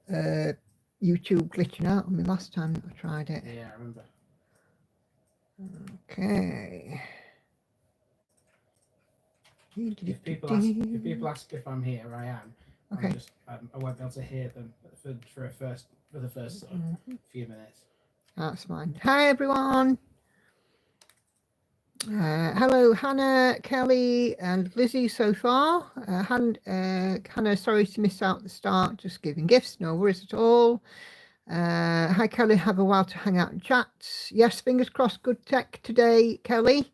YouTube glitching out on me last time that I tried it. Yeah, I remember. Okay. If people ask if I'm here, I am. Okay. I won't be able to hear them for the first sort of few minutes. That's fine. Hi everyone. Hello, Hannah, Kelly, and Lizzie so far. Hannah, sorry to miss out the start, just giving gifts, no worries at all. Hi, Kelly, have a while to hang out and chat. Yes, fingers crossed, good tech today, Kelly.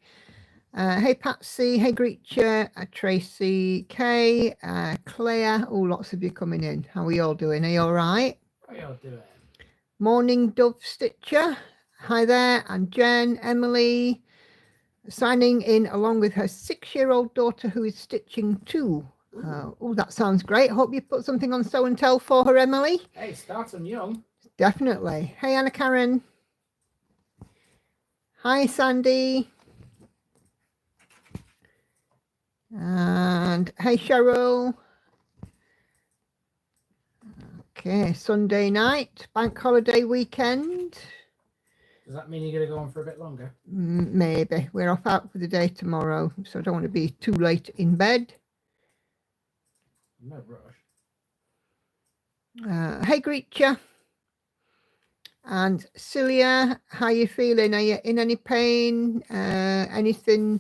Hey, Patsy, hey, Greacher, Tracy, Kay, Claire, oh, lots of you coming in. How are you all doing? Are you all right? How are you all doing? Morning, Dove Stitcher. Hi there, and Jen, Emily. Signing in along with her 6-year-old daughter who is stitching too. Oh, that sounds great. Hope you put something on Sew and Tell for her, Emily. Hey, start them young. Definitely. Hey, Anna Karen. Hi, Sandy. And hey, Cheryl. Okay, Sunday night, bank holiday weekend. Does that mean you're going to go on for a bit longer? Maybe. We're off out for the day tomorrow, so I don't want to be too late in bed. No rush. Hey, Greacher. And Celia, how you feeling? Are you in any pain? Anything?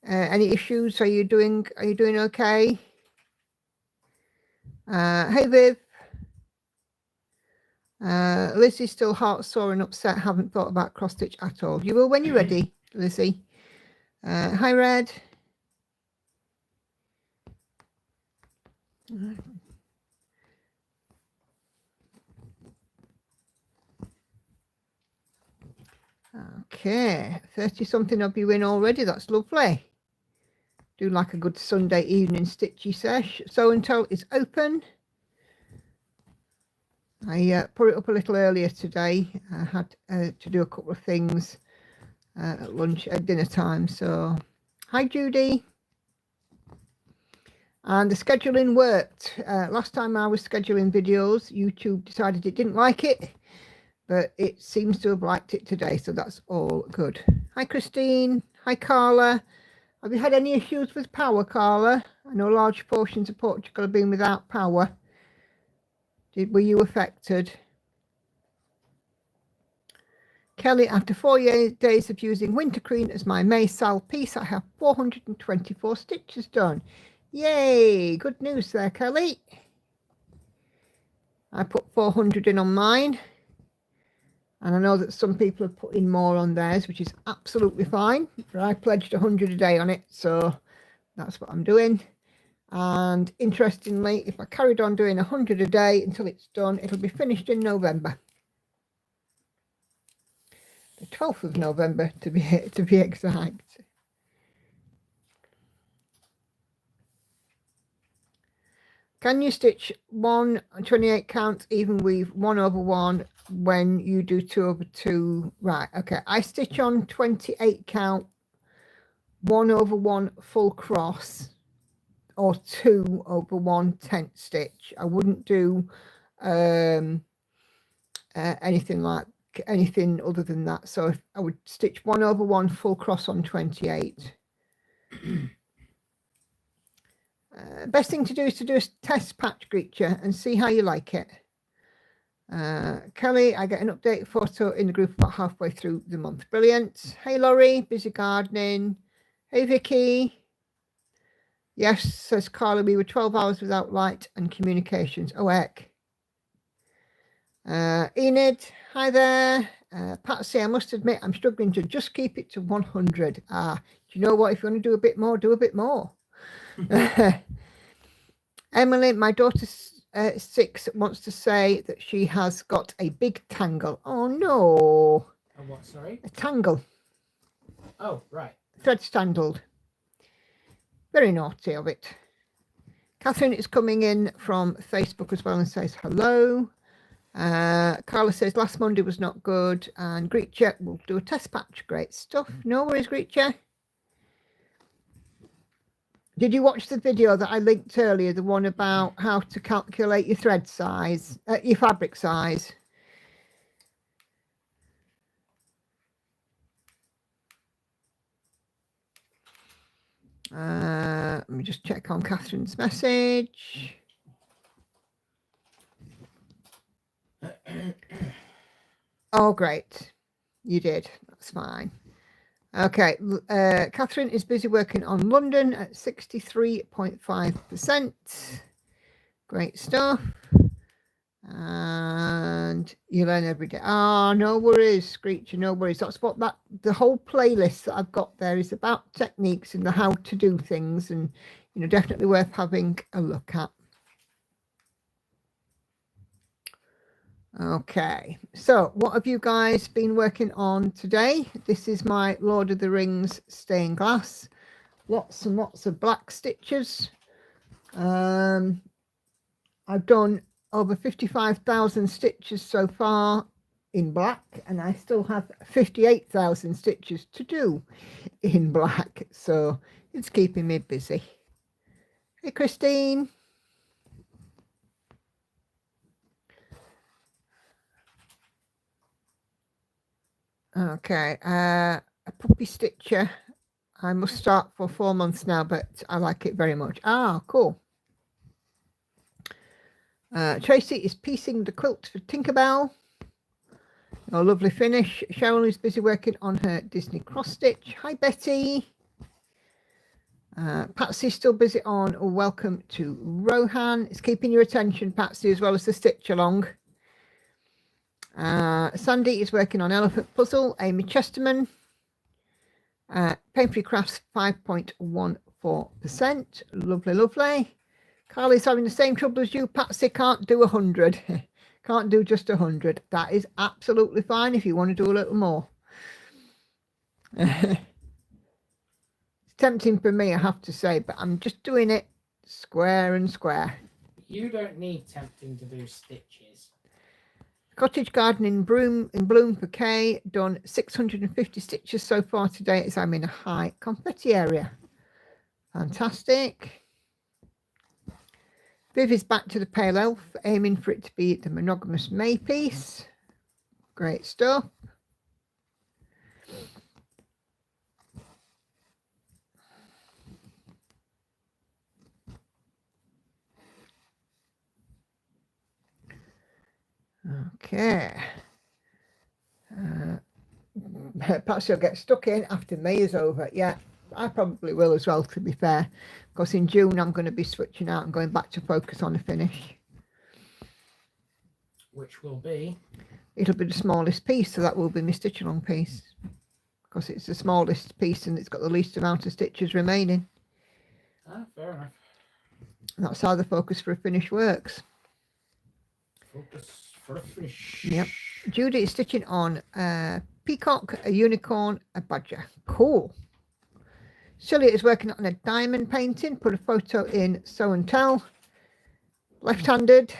Any issues? Are you doing okay? Hey, Viv. Lizzie's still heart sore and upset. Haven't thought about cross stitch at all. You will when you're ready, Lizzie. Hi, Red. Okay, 30 something of you in already. That's lovely. Do like a good Sunday evening stitchy sesh. Sew and Tell is open. I put it up a little earlier today. I had to do a couple of things at lunch, at dinner time. So, hi, Judy. And the scheduling worked. Last time I was scheduling videos, YouTube decided it didn't like it, but it seems to have liked it today. So that's all good. Hi, Christine. Hi, Carla. Have you had any issues with power, Carla? I know large portions of Portugal have been without power. Were you affected? Kelly, after 4 days of using wintergreen as my May Sal piece, I have 424 stitches done. Yay! Good news there, Kelly. I put 400 in on mine. And I know that some people have put in more on theirs, which is absolutely fine. But I pledged 100 a day on it, so that's what I'm doing. And interestingly, if I carried on doing 100 a day until it's done, it'll be finished in November. The 12th of November, to be exact. Can you stitch 1/28 count even weave 1/1 when you do 2/2? Right, okay. I stitch on 28 count 1/1 full cross or 2/1 tent stitch. I wouldn't do anything other than that. So if I would stitch 1/1 full cross on 28. Best thing to do is to do a test patch, Greacher, and see how you like it. Kelly, I get an update photo in the group about halfway through the month. Brilliant. Hey, Laurie, busy gardening. Hey, Vicky. Yes, says Carla, we were 12 hours without light and communications. Oh, heck. Enid, hi there. Patsy, I must admit, I'm struggling to just keep it to 100. Do you know what? If you want to do a bit more, do a bit more. Emily, my daughter 6 wants to say that she has got a big tangle. Oh, no. A what, sorry? A tangle. Oh, right. Thread's tangled. Very naughty of it. Catherine is coming in from Facebook as well and says hello. Carla says last Monday was not good. And Greacher will do a test patch. Great stuff. No worries, Greacher. Did you watch the video that I linked earlier, the one about how to calculate your thread size, your fabric size? Let me just check on Catherine's message. Oh, great. You did. That's fine. Okay. Catherine is busy working on London at 63.5%. Great stuff. And you learn every day. Oh, no worries, Screecher, no worries. That's what the whole playlist that I've got there is about, techniques and the how to do things, and definitely worth having a look at. Okay, so what have you guys been working on today? This is my Lord of the Rings stained glass. Lots and lots of black stitches. I've done over 55,000 stitches so far in black, and I still have 58,000 stitches to do in black, so it's keeping me busy. Hey, Christine. Okay, a puppy stitcher. I must start for 4 months now, but I like it very much. Ah, cool. Tracy is piecing the quilt for Tinkerbell. Oh, lovely finish. Cheryl is busy working on her Disney cross stitch. Hi, Betty. Patsy's still busy on Welcome to Rohan. It's keeping your attention, Patsy, as well as the stitch along. Sandy is working on Elephant Puzzle. Amy Chesterman. Painfree Crafts 5.14%. Lovely, lovely. Carly's having the same trouble as you, Patsy. Can't do 100. Can't do just 100. That is absolutely fine if you want to do a little more. It's tempting for me, I have to say, but I'm just doing it square and square. You don't need tempting to do stitches. Cottage garden in bloom for Kay. Done 650 stitches so far today as I'm in a high confetti area. Fantastic. Viv is back to the pale elf, aiming for it to be the monogamous May piece. Great stuff. Okay. Perhaps you'll get stuck in after May is over. Yeah, I probably will as well, to be fair, because in June I'm going to be switching out and going back to focus on the finish. Which will be? It'll be the smallest piece, so that will be my stitch along piece, because it's the smallest piece and it's got the least amount of stitches remaining. Ah, fair enough. That's how the focus for a finish works. Focus for a finish. Yep. Judy is stitching on a peacock, a unicorn, a badger. Cool. Celia is working on a diamond painting. Put a photo in Sew and Tell. Left-handed.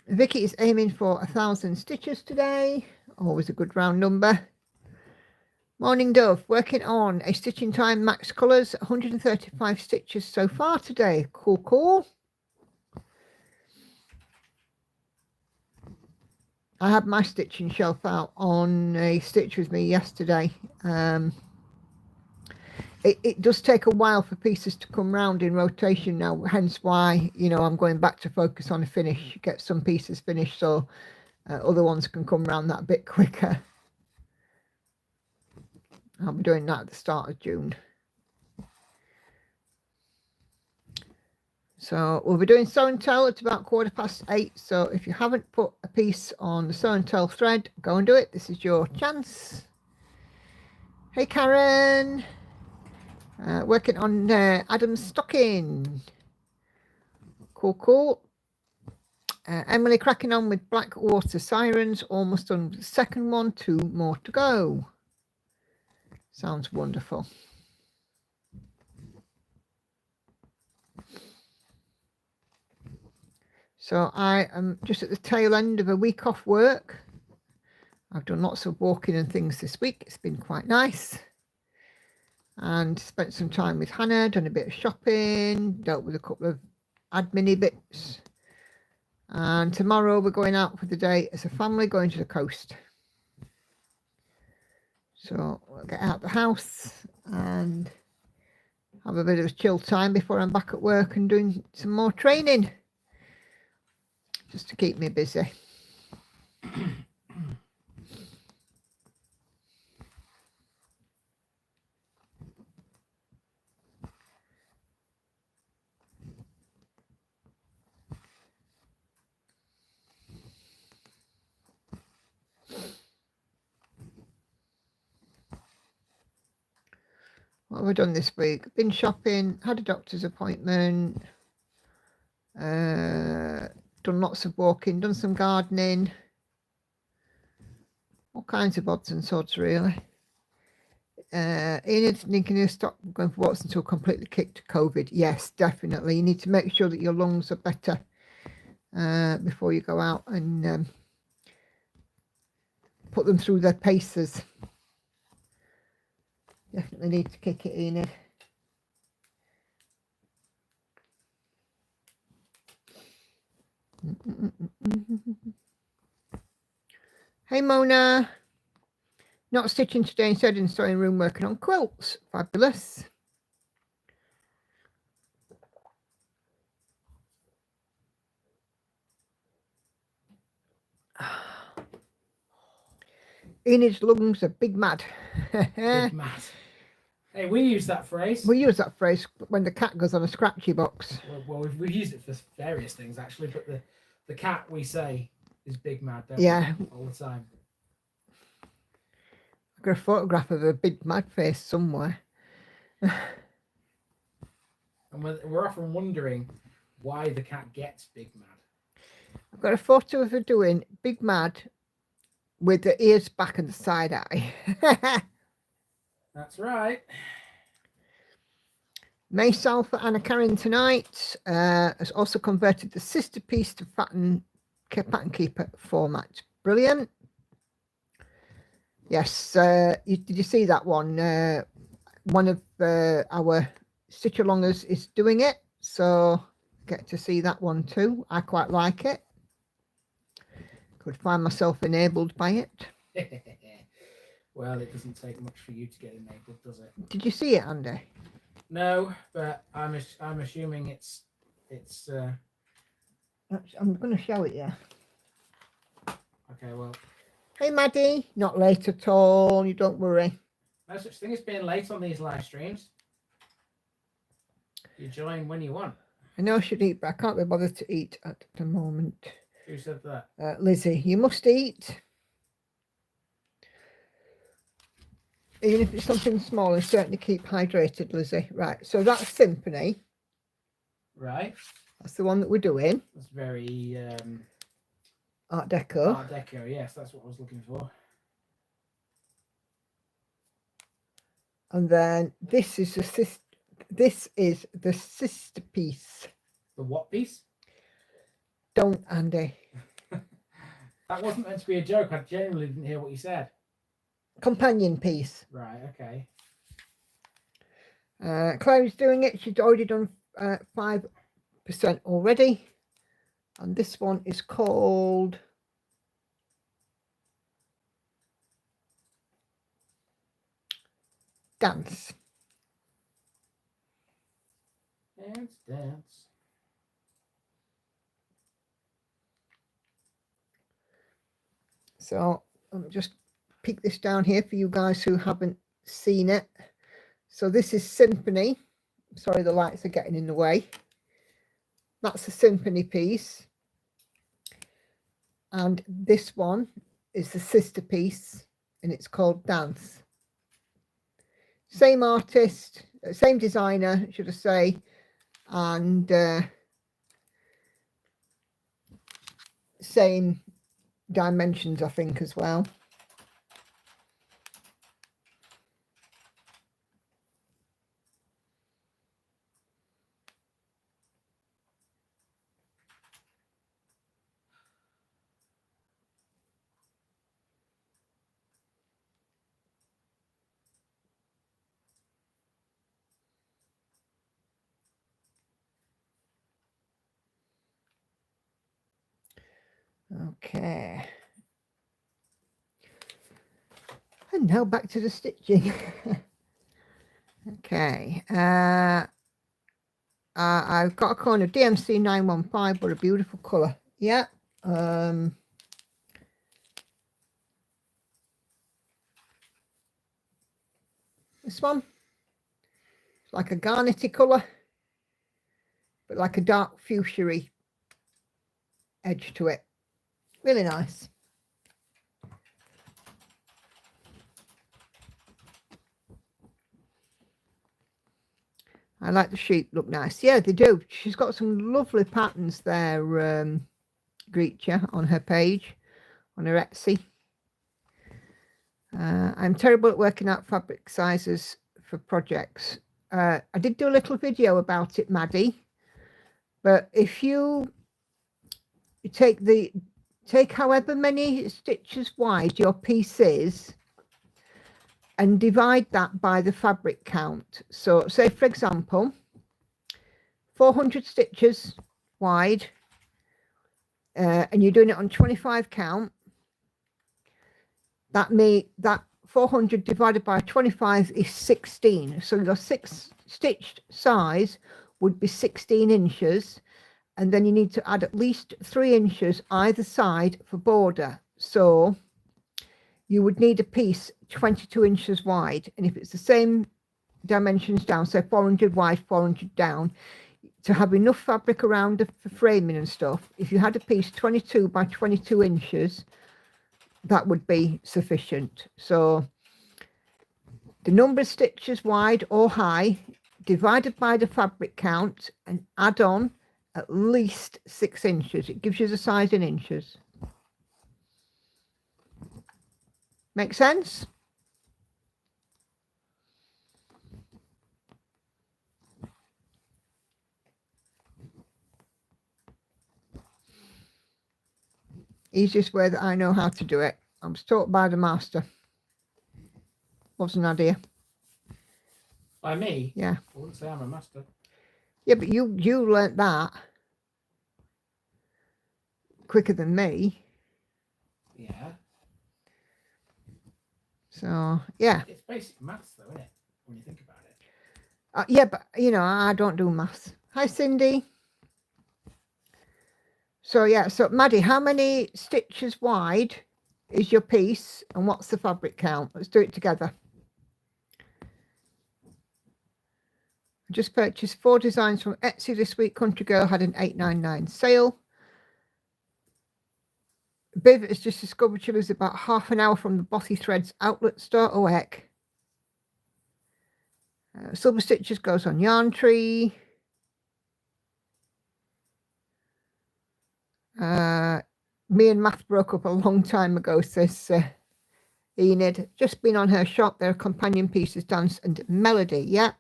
Vicky is aiming for 1,000 stitches today. Always a good round number. Morning Dove, working on a Stitching Time Max Colours. 135 stitches so far today. Cool, cool. I had my stitching shelf out on a Stitch With Me yesterday. It does take a while for pieces to come round in rotation now, hence why, I'm going back to focus on a finish, get some pieces finished so other ones can come round that a bit quicker. I'll be doing that at the start of June. So we'll be doing Sew and Tell at about 8:15. So if you haven't put a piece on the Sew and Tell thread, go and do it. This is your chance. Hey, Karen. Working on Adam's stocking. Cool, cool. Emily cracking on with Black Water Sirens. Almost done with the second one. 2 more to go. Sounds wonderful. So I am just at the tail end of a week off work. I've done lots of walking and things this week. It's been quite nice. and spent some time with Hannah, done a bit of shopping, dealt with a couple of admin bits. And tomorrow we're going out for the day as a family, going to the coast. So we'll get out the house and have a bit of a chill time before I'm back at work and doing some more training, just to keep me busy. What have I done this week? Been shopping, had a doctor's appointment, done lots of walking, done some gardening, all kinds of odds and sods really. Ian thinking you stop going for walks until completely kicked COVID. Yes, definitely. You need to make sure that your lungs are better before you go out and put them through their paces. Definitely need to kick it, Enid. Hey Mona, not stitching today, instead in sewing room working on quilts. Fabulous. Enid's lungs are big mad. Big mad. Hey, we use that phrase. We use that phrase when the cat goes on a scratchy box. Well, we've used it for various things actually, but the cat we say is big mad, don't Yeah. we? All the time. I've got a photograph of a big mad face somewhere. And we're often wondering why the cat gets big mad. I've got a photo of her doing big mad with the ears back and the side eye. That's right. May Sal for Anna Karen tonight has also converted the sister piece to pattern keeper format. Brilliant. Yes, did you see that one? One of our stitch alongers is doing it, so get to see that one too. I quite like it. Could find myself enabled by it. Well, it doesn't take much for you to get enabled, does it? Did you see it, Andy? No, but I'm assuming it's. I'm going to show it you. Okay, well. Hey, Maddie. Not late at all. You don't worry. No such thing as being late on these live streams. You join when you want. I know I should eat, but I can't be bothered to eat at the moment. Who said that? Lizzie, you must eat. Even if it's something small, and certainly keep hydrated, Lizzie. Right, so that's Symphony. Right. That's the one that we're doing. That's very Art Deco. Art Deco, yes, that's what I was looking for. And then this is the sister piece. The what piece? Don't, Andy. That wasn't meant to be a joke. I genuinely didn't hear what you said. Companion piece. Right, okay. Claire's doing it. She's already done 5% already. And this one is called Dance. Dance, dance. So I'll just pick this down here for you guys who haven't seen it. So this is Symphony. Sorry, the lights are getting in the way. That's a Symphony piece. And this one is the sister piece, and it's called Dance. Same artist, same designer, should I say, and same dimensions, I think, as well. Okay. And now back to the stitching. Okay. I've got a corner DMC 915, but a beautiful colour. Yeah. This one. It's like a garnety colour, but like a dark fuchsia edge to it. Really nice. I like the sheep, look nice. Yeah, they do. She's got some lovely patterns there, Greetja, on her page, on her Etsy. I'm terrible at working out fabric sizes for projects. I did do a little video about it, Maddie. But if you take however many stitches wide your piece is, and divide that by the fabric count. So say, for example, 400 stitches wide, and you're doing it on 25 count, that 400 divided by 25 is 16. So your stitched size would be 16 inches, and then you need to add at least 3 inches either side for border. So you would need a piece 22 inches wide, and if it's the same dimensions down, so 400 wide, 400 down, to have enough fabric around for framing and stuff, if you had a piece 22 by 22 inches, that would be sufficient. So the number of stitches wide or high divided by the fabric count and add on at least 6 inches. It gives you the size in inches. Make sense? Easiest way that I know how to do it. I was taught by the master. Wasn't I, dear? By me? Yeah. I wouldn't say I'm a master. Yeah, but you learnt that quicker than me. Yeah. So, yeah. It's basic maths, though, isn't it? When you think about it. Yeah, but, you know, I don't do maths. Hi, Cindy. So, yeah. So, Maddie, how many stitches wide is your piece? And what's the fabric count? Let's do it together. I just purchased 4 designs from Etsy this week. Country Girl had an $8.99 sale. Biv has just discovered she lives about half an hour from the Bossy Threads outlet store. Oh, heck. Silver Stitches goes on Yarn Tree. Me and Math broke up a long time ago, says Enid. Just been on her shop. There are companion pieces, Dance and Melody. Yeah.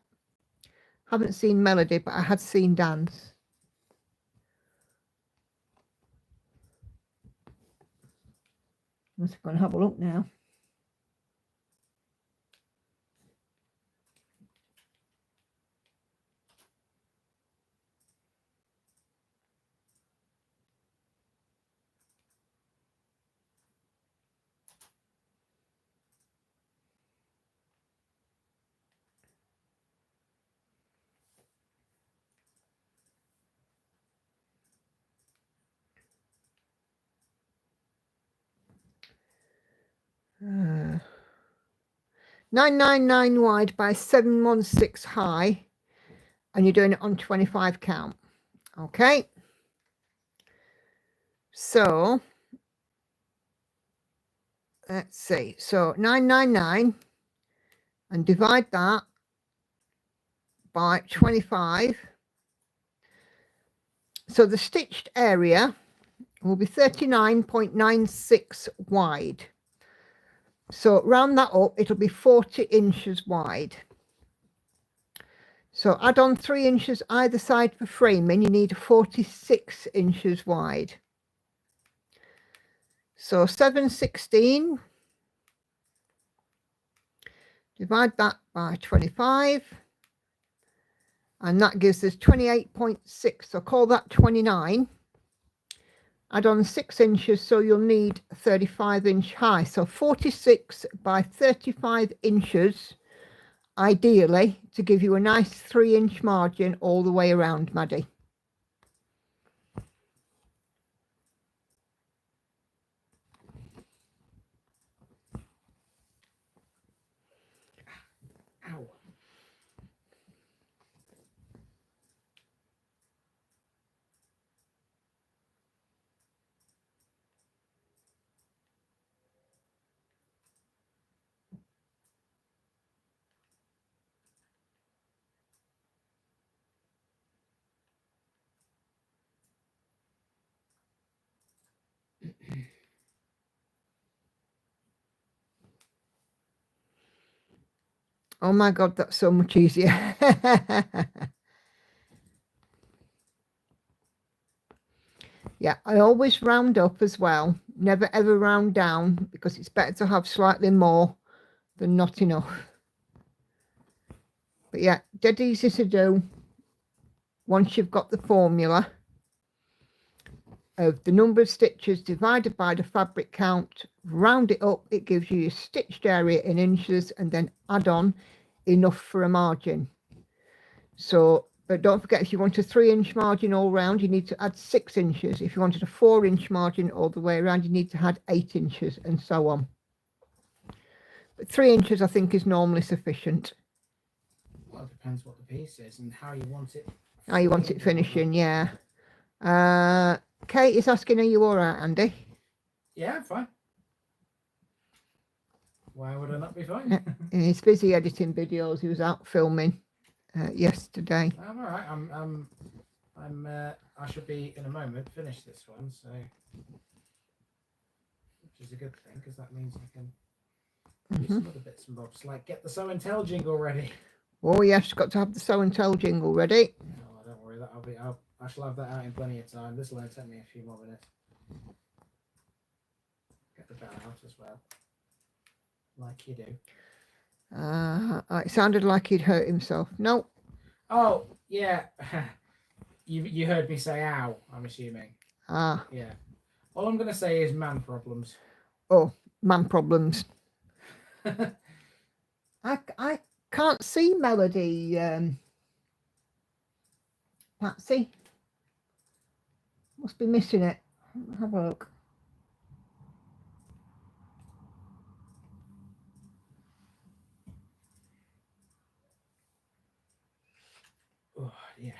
Haven't seen Melody, but I had seen Dance. Let's go and have a look now. Uh, 999 wide by 716 high, and you're doing it on 25 count. Okay. So let's see. So 999 and divide that by 25. So the stitched area will be 39.96 wide. So round that up, it'll be 40 inches wide. So add on 3 inches either side for framing. You need 46 inches wide. So 716. Divide that by 25. And that gives us 28.6. So call that 29. add on 6 inches, so you'll need 35-inch high. So 46 by 35 inches, ideally, to give you a nice 3-inch margin all the way around, Maddie. Ow. Oh my God, that's so much easier. Yeah, I always round up as well. Never ever round down, because it's better to have slightly more than not enough. But yeah, dead easy to do once you've got the formula of the number of stitches divided by the fabric count. Round it up, it gives you your stitched area in inches, and then add on enough for a margin. So, but don't forget, if you want a 3-inch margin all round, you need to add 6 inches. If you wanted a 4-inch margin all the way around, you need to add 8 inches, and so on. But 3 inches, I think, is normally sufficient. Well, it depends what the piece is and how you want it. How you want it finishing, yeah. Kate is asking, are you all right, Andy? Yeah, I'm fine. Why would I not be fine? He's busy editing videos. He was out filming yesterday. I'm all right. I should be in a moment finish this one, so which is a good thing, because that means I can do some other bits and bobs, like get the Show and Tell jingle ready. Oh yes, got to have the Show and Tell jingle ready. Oh, don't worry, I shall have that out in plenty of time. This will only take me a few more minutes. Get the bell out as well, like you do. It sounded like he'd hurt himself. No. Oh yeah, you heard me say "ow." I'm assuming. Yeah. All I'm gonna say is man problems. Oh, man problems. I can't see Melody, Patsy. Must be missing it. Have a look. Oh yeah.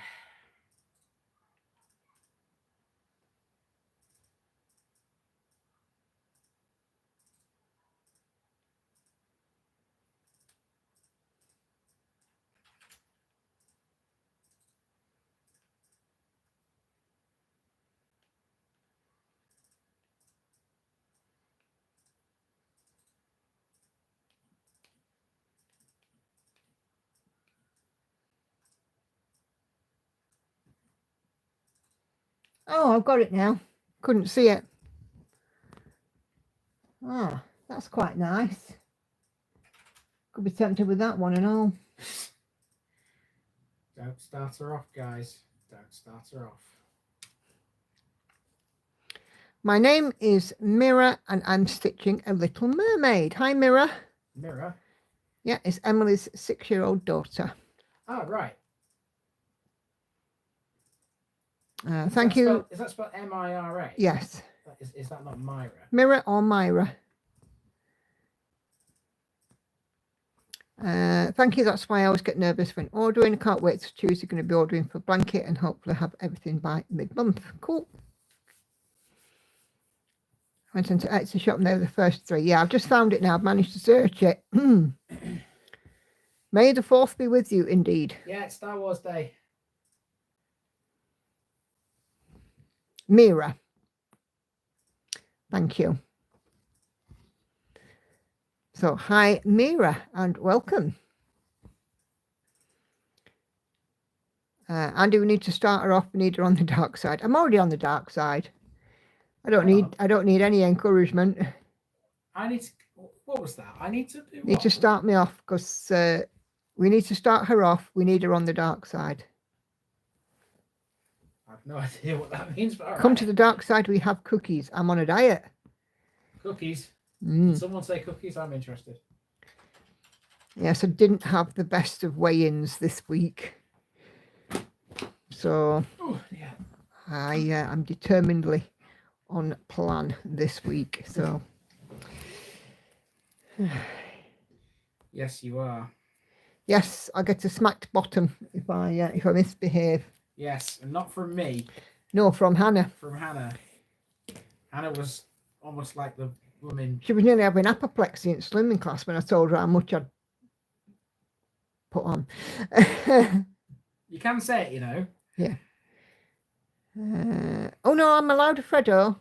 Oh, I've got it now. Couldn't see it. Ah, that's quite nice. Could be tempted with that one and all. Don't start her off, guys. Don't start her off. My name is Mira, and I'm stitching a Little Mermaid. Hi, Mira. Mira? Yeah, it's Emily's 6-year-old daughter. Oh, right. Thank you. Is that spelled M-I-R-A? Yes. Is that not Myra? Mira or Myra? Thank you. That's why I always get nervous when ordering. I can't wait to choose. You're going to be ordering for blanket and hopefully have everything by mid-month. Cool. I went into Etsy shop and they were the first 3. Yeah, I've just found it now. I've managed to search it. May the 4th be with you, indeed. Yeah, it's Star Wars Day. Mira. Thank you. So, hi, Mira, and welcome. Andy, we need to start her off. We need her on the dark side. I'm already on the dark side. I don't need any encouragement. I need to. What was that? I need to do. Need to start me off, because we need to start her off. We need her on the dark side. have no idea what that means, but all Come right. to the dark side, we have cookies. I'm on a diet. Cookies. Mm. Did someone say cookies? I'm interested. Yes, I didn't have the best of weigh-ins this week. So Yeah. I'm determinedly on plan this week. So Yes, you are. yes, I get a smacked bottom if I misbehave. Yes, and not from me. No, from Hannah. From Hannah. Hannah was almost like the woman. She was nearly having apoplexy in swimming class when I told her how much I'd put on. You can say it, you know. Yeah. Oh no, I'm allowed a Freddo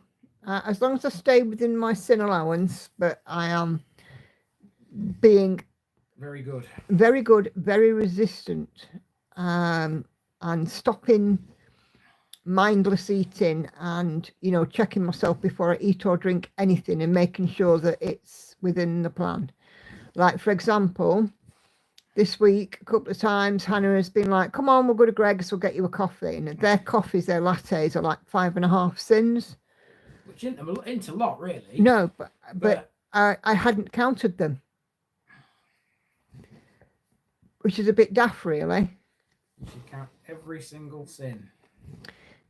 as long as I stay within my sin allowance. But I am being very good, very resistant, and stopping mindless eating, and checking myself before I eat or drink anything, and making sure that it's within the plan. Like, for example, this week a couple of times Hannah has been like, come on, we'll go to Greg's, we'll get you a coffee, and their coffees, their lattes are like 5.5 sins, which isn't a lot really. No, but I hadn't counted them, which is a bit daft really. You should count every single sin.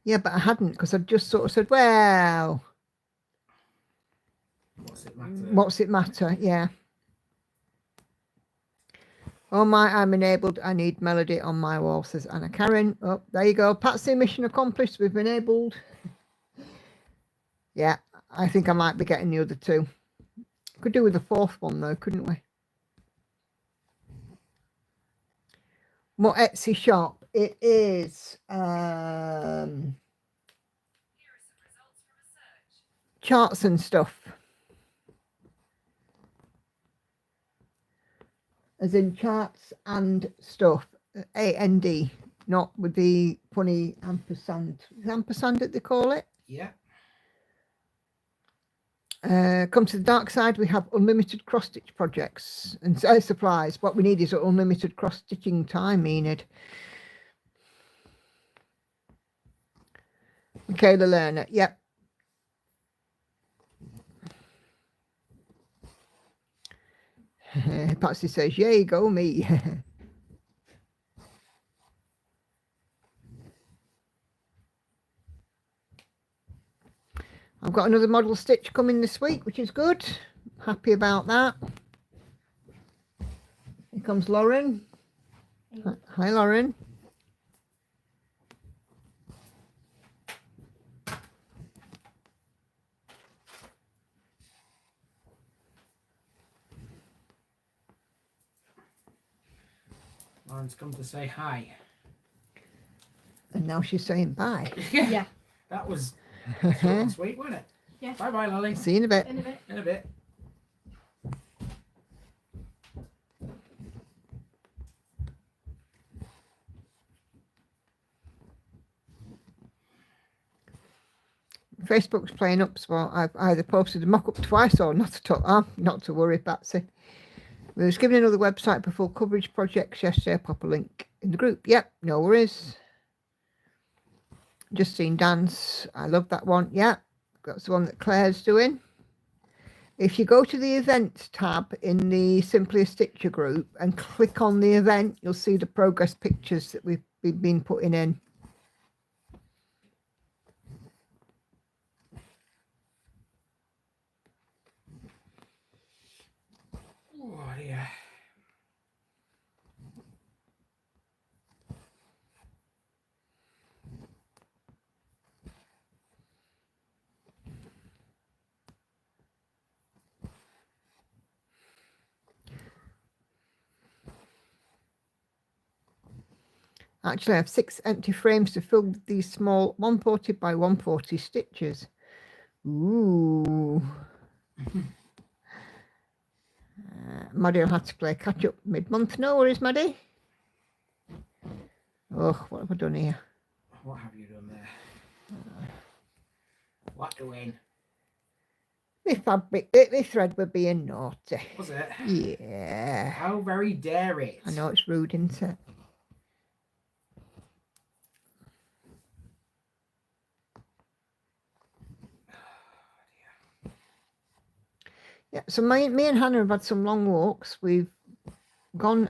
Yeah, but I hadn't, because I just sort of said, well, what's it matter? Yeah. Oh my, I'm enabled. I need melody on my wall, says Anna Karen. Oh, there you go. Patsy, mission accomplished. We've enabled. Yeah, I think I might be getting the other two. Could do with the fourth one though, couldn't we? More Etsy shop. It is charts and stuff. As in charts and stuff. AND, not with the funny ampersand. Is ampersand that they call it? Yeah. Come to the dark side, we have unlimited cross-stitch projects and supplies. What we need is unlimited cross-stitching time, Enid. Michaela Lerner, yep. Patsy says, yay, go me. I've got another model stitch coming this week, which is good. Happy about that. Here comes Lauren. Hi, Lauren. Lauren's come to say hi. And now she's saying bye. Yeah. That was short and sweet, wasn't it? Yeah. Bye bye, Lily. See you in a bit. In a bit. In a bit. Facebook's playing up, so I've either posted a mock-up twice or not to worry, Patsy. We was given another website for full coverage projects yesterday. Pop a link in the group. Yep, no worries. Just seen dance. I love that one. Yeah, that's the one that Claire's doing. If you go to the events tab in the Simply a Stitcher group and click on the event, you'll see the progress pictures that we've been putting in. Oh, yeah. Actually, I have 6 empty frames to fill these small 140 by 140 stitches. Ooh. Maddie will have to play catch up mid-month. No worries, Maddie. Oh, what have I done here? What have you done there? What doing? The thread were being naughty. Was it? Yeah. How very dare it? I know it's rude, isn't it? Yeah, so me and Hannah have had some long walks. We've gone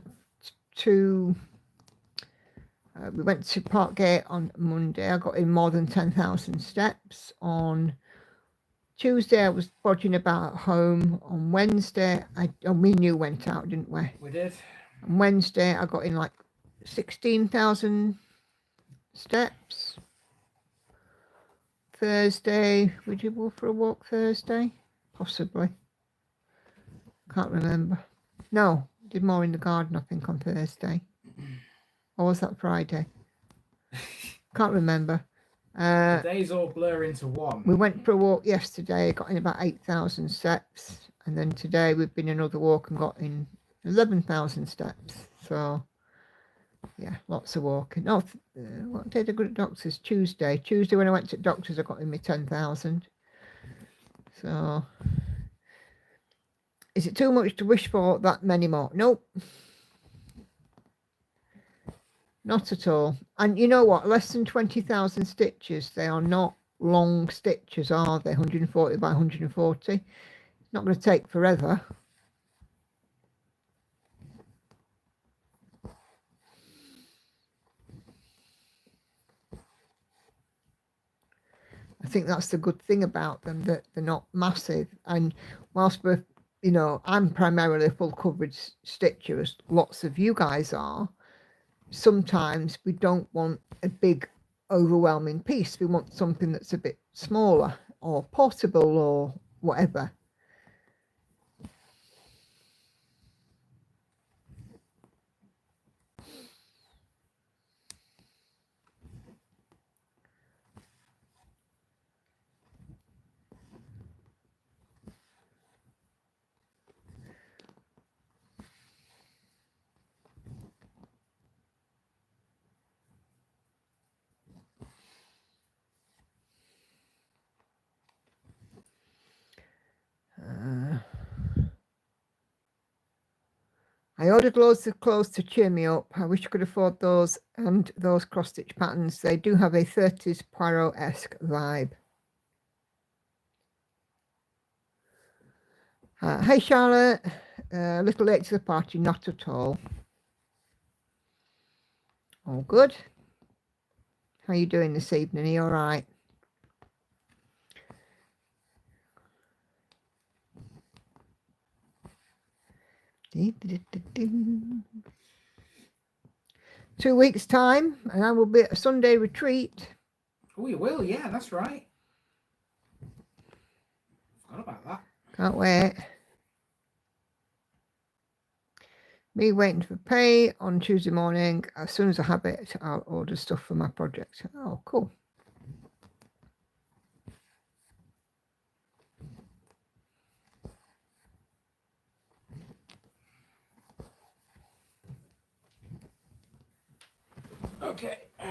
to, we went to Parkgate on Monday. I got in more than 10,000 steps. On Tuesday, I was bodging about at home. On Wednesday, we knew went out, didn't we? We did. On Wednesday, I got in like 16,000 steps. Thursday, would you go for a walk Thursday? Possibly. Can't remember. No, did more in the garden, I think, on Thursday. Or was that Friday? Can't remember. The days all blur into one. We went for a walk yesterday, got in about 8,000 steps. And then today we've been another walk and got in 11,000 steps. So, yeah, lots of walking. Oh, what day did I go to doctors? Tuesday. Tuesday when I went to doctors, I got in my 10,000. So, is it too much to wish for that many more? Nope. Not at all. And you know what? Less than 20,000 stitches. They are not long stitches, are they? 140 by 140. It's not going to take forever. I think that's the good thing about them, that they're not massive. And whilst we're, you know, I'm primarily a full coverage stitcher, as lots of you guys are, sometimes we don't want a big overwhelming piece. We want something that's a bit smaller or portable or whatever. I ordered loads of clothes to cheer me up. I wish I could afford those and those cross-stitch patterns. They do have a 30s Poirot-esque vibe. Hey Charlotte, a little late to the party, not at all. All good. How are you doing this evening? Are you all right? .2 weeks time and I will be at a Sunday retreat. Oh, you will? Yeah, that's right. Forgot about that. Can't wait. Me waiting for pay on Tuesday morning. As soon as I have it, I'll order stuff for my project. Oh, cool.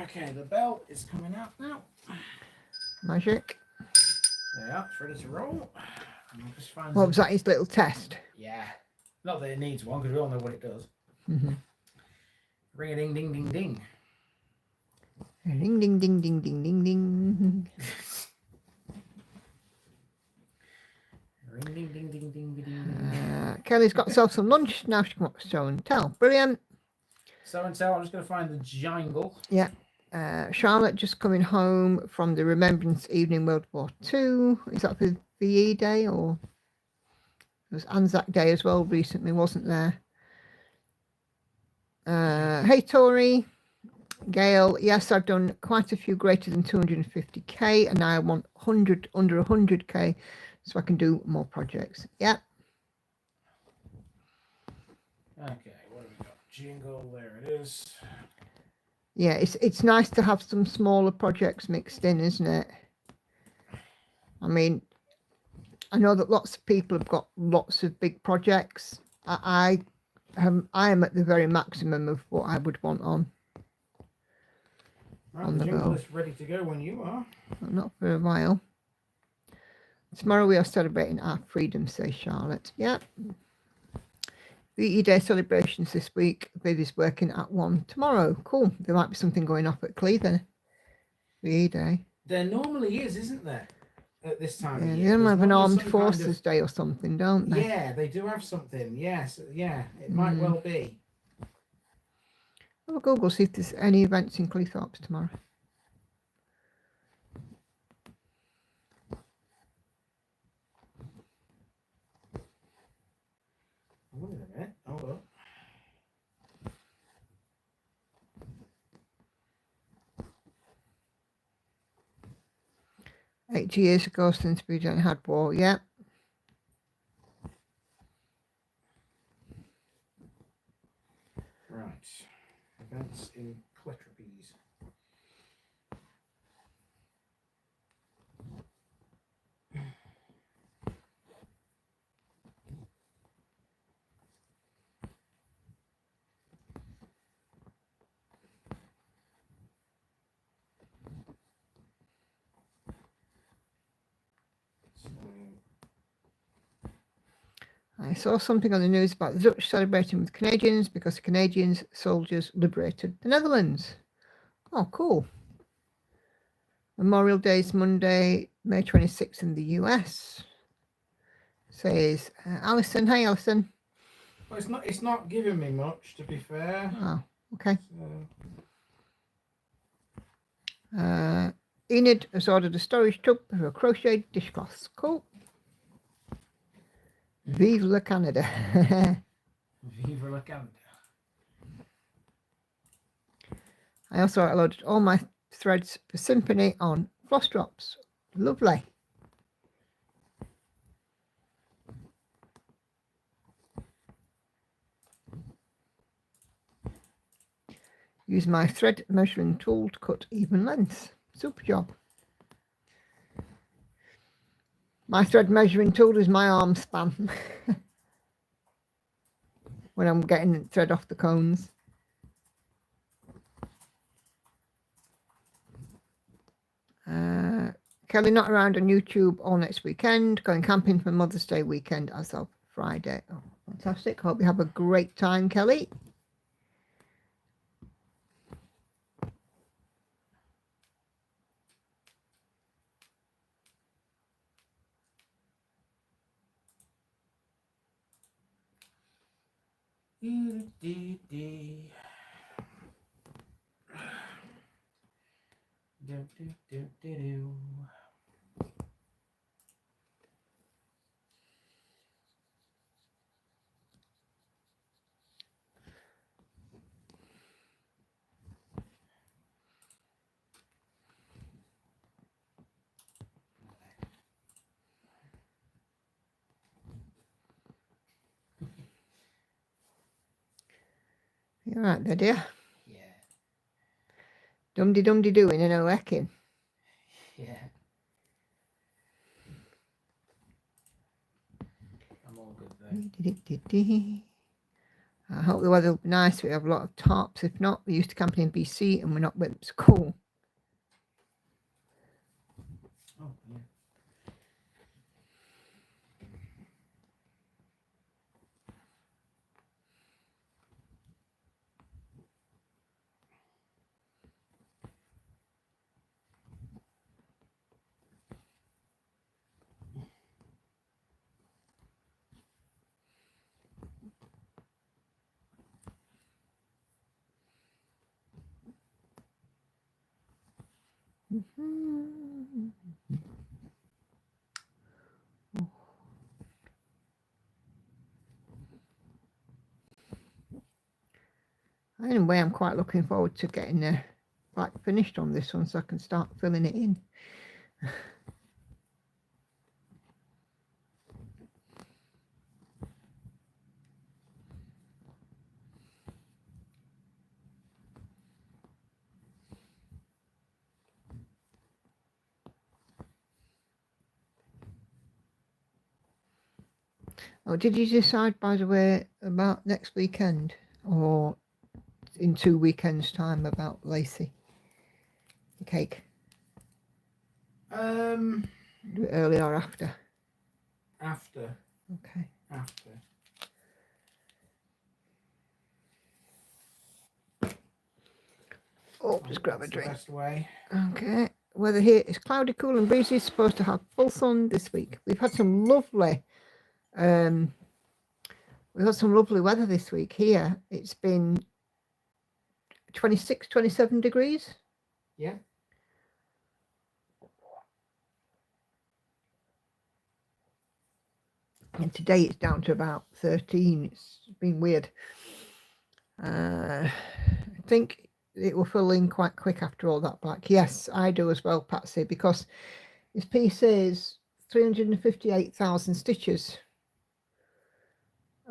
Okay, the bell is coming out now. Magic. Yeah, it's ready to roll. And I'll just find what was that, his little test? Yeah. Not that it needs one, because we all know what it does. Ring a ding ding ding ding. Ding ding ding ding ding ding ding. Ring ding ding ding ding ding. Kelly's got herself some lunch. Now she can watch show and tell. Brilliant. So and tell, I'm just going to find the jingle. Yeah. Charlotte just coming home from the Remembrance Evening World War II. Is that for VE Day, or it was Anzac Day as well recently, wasn't there? Hey Tori, Gail, yes, I've done quite a few greater than 250k and now I want 100 under 100k so I can do more projects. Yeah. Okay, what have we got? Jingle, there it is. Yeah, it's nice to have some smaller projects mixed in, isn't it? I mean, I know that lots of people have got lots of big projects. I am at the very maximum of what I would want on. Right, the jingle is ready to go when you are. Not for a while. Tomorrow we are celebrating our freedom, says Charlotte. Yeah. VE Day celebrations this week. Baby's working at 1 tomorrow. Cool. There might be something going off at Clee then. VE Day. There normally is, isn't there? at this time Yeah, of they year. don't There's have an normally Armed some kind Forces of, Day or something, don't they? yeah, they do have something. Yes, yeah, it might well be. Have a Google, see if there's any events in Cleethorpes tomorrow. Wait a minute. Hold up. Eight years ago since we had war, yeah. Right. Events in Clettropes. I saw something on the news about the Dutch celebrating with Canadians because the Canadians soldiers liberated the Netherlands. Oh, cool. Memorial Day is Monday, May 26th in the US. Says Alison. Hey, Alison. Well, it's not giving me much, to be fair. Oh, okay. So. Enid has ordered a storage tub for a crocheted dishcloths. Cool. Vive le Canada. Vive le Canada. I also uploaded all my threads for Symphony on Floss Drops. Lovely. Use my thread measuring tool to cut even lengths. Super job. My thread measuring tool is my arm span when I'm getting thread off the cones. Kelly not around on YouTube all next weekend. Going camping for Mother's Day weekend as of Friday. Oh, fantastic. Hope you have a great time, Kelly. You're right there, dear. Yeah. Dum-de doing and no hecking. Yeah. I'm all good there. I hope the weather will be nice. We have a lot of tarps. If not, we're used to camping in BC and we're not whips. Cool. Oh, yeah. Anyway, I'm quite looking forward to getting like finished on this one so I can start filling it in. Oh, did you decide, by the way, about next weekend or in 2 weekends' time about Lacey? The cake? Do it early or after? After. Okay. After. Oh, just grab a That's drink. the best way. Okay. weather here is cloudy, cool and breezy. Supposed to have full sun this week. We've had some lovely weather this week here. It's been 26, 27 degrees. Yeah. And today it's down to about 13. It's been weird. I think it will fill in quite quick after all that black. Yes, I do as well, Patsy, because this piece is 358,000 stitches.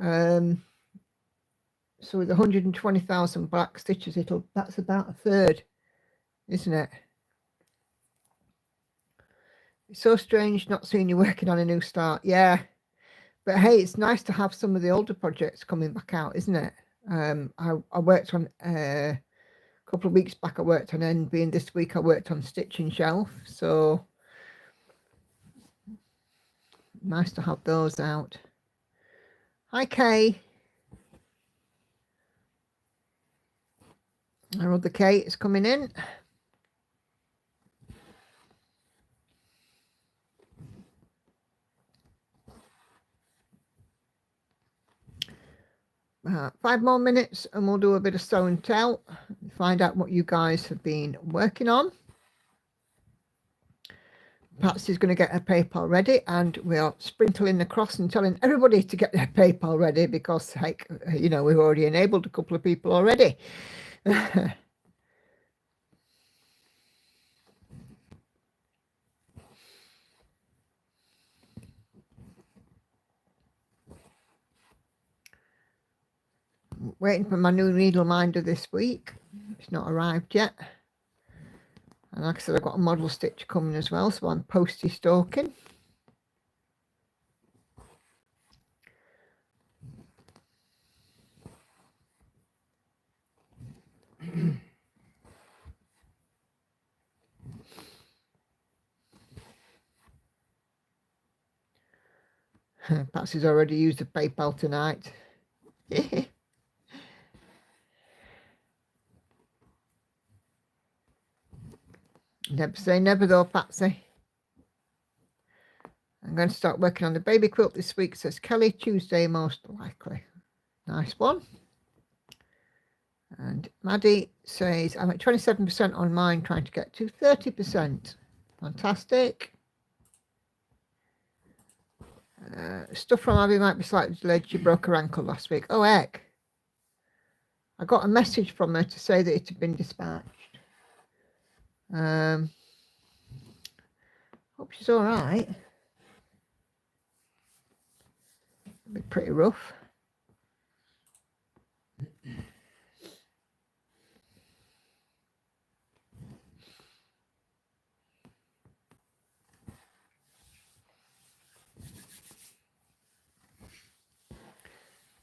So with 120,000 black stitches, that's about a third, isn't it? It's so strange not seeing you working on a new start. Yeah. But hey, it's nice to have some of the older projects coming back out, isn't it? I worked on a couple of weeks back. I worked on NB, and this week I worked on Stitching Shelf. So nice to have those out. Hi, Kay. Our other Kate is coming in. Five more minutes and we'll do a bit of show and tell, find out what you guys have been working on. Patsy's going to get her PayPal ready, and we're sprinkling across and telling everybody to get their PayPal ready because, heck, you know, we've already enabled a couple of people already. Waiting for my new needle minder this week. It's not arrived yet. And like I said, I've got a model stitch coming as well, so I'm posty stalking. Patsy's already used the PayPal tonight. Never say never though, Patsy. I'm going to start working on the baby quilt this week, says Kelly. Tuesday most likely. Nice one. And Maddie says, I'm at 27% on mine, trying to get to 30%. Fantastic. Stuff from Abby might be slightly delayed. She broke her ankle last week. Oh, heck. I got a message from her to say that it had been dispatched. Hope she's all right. It'll be pretty rough.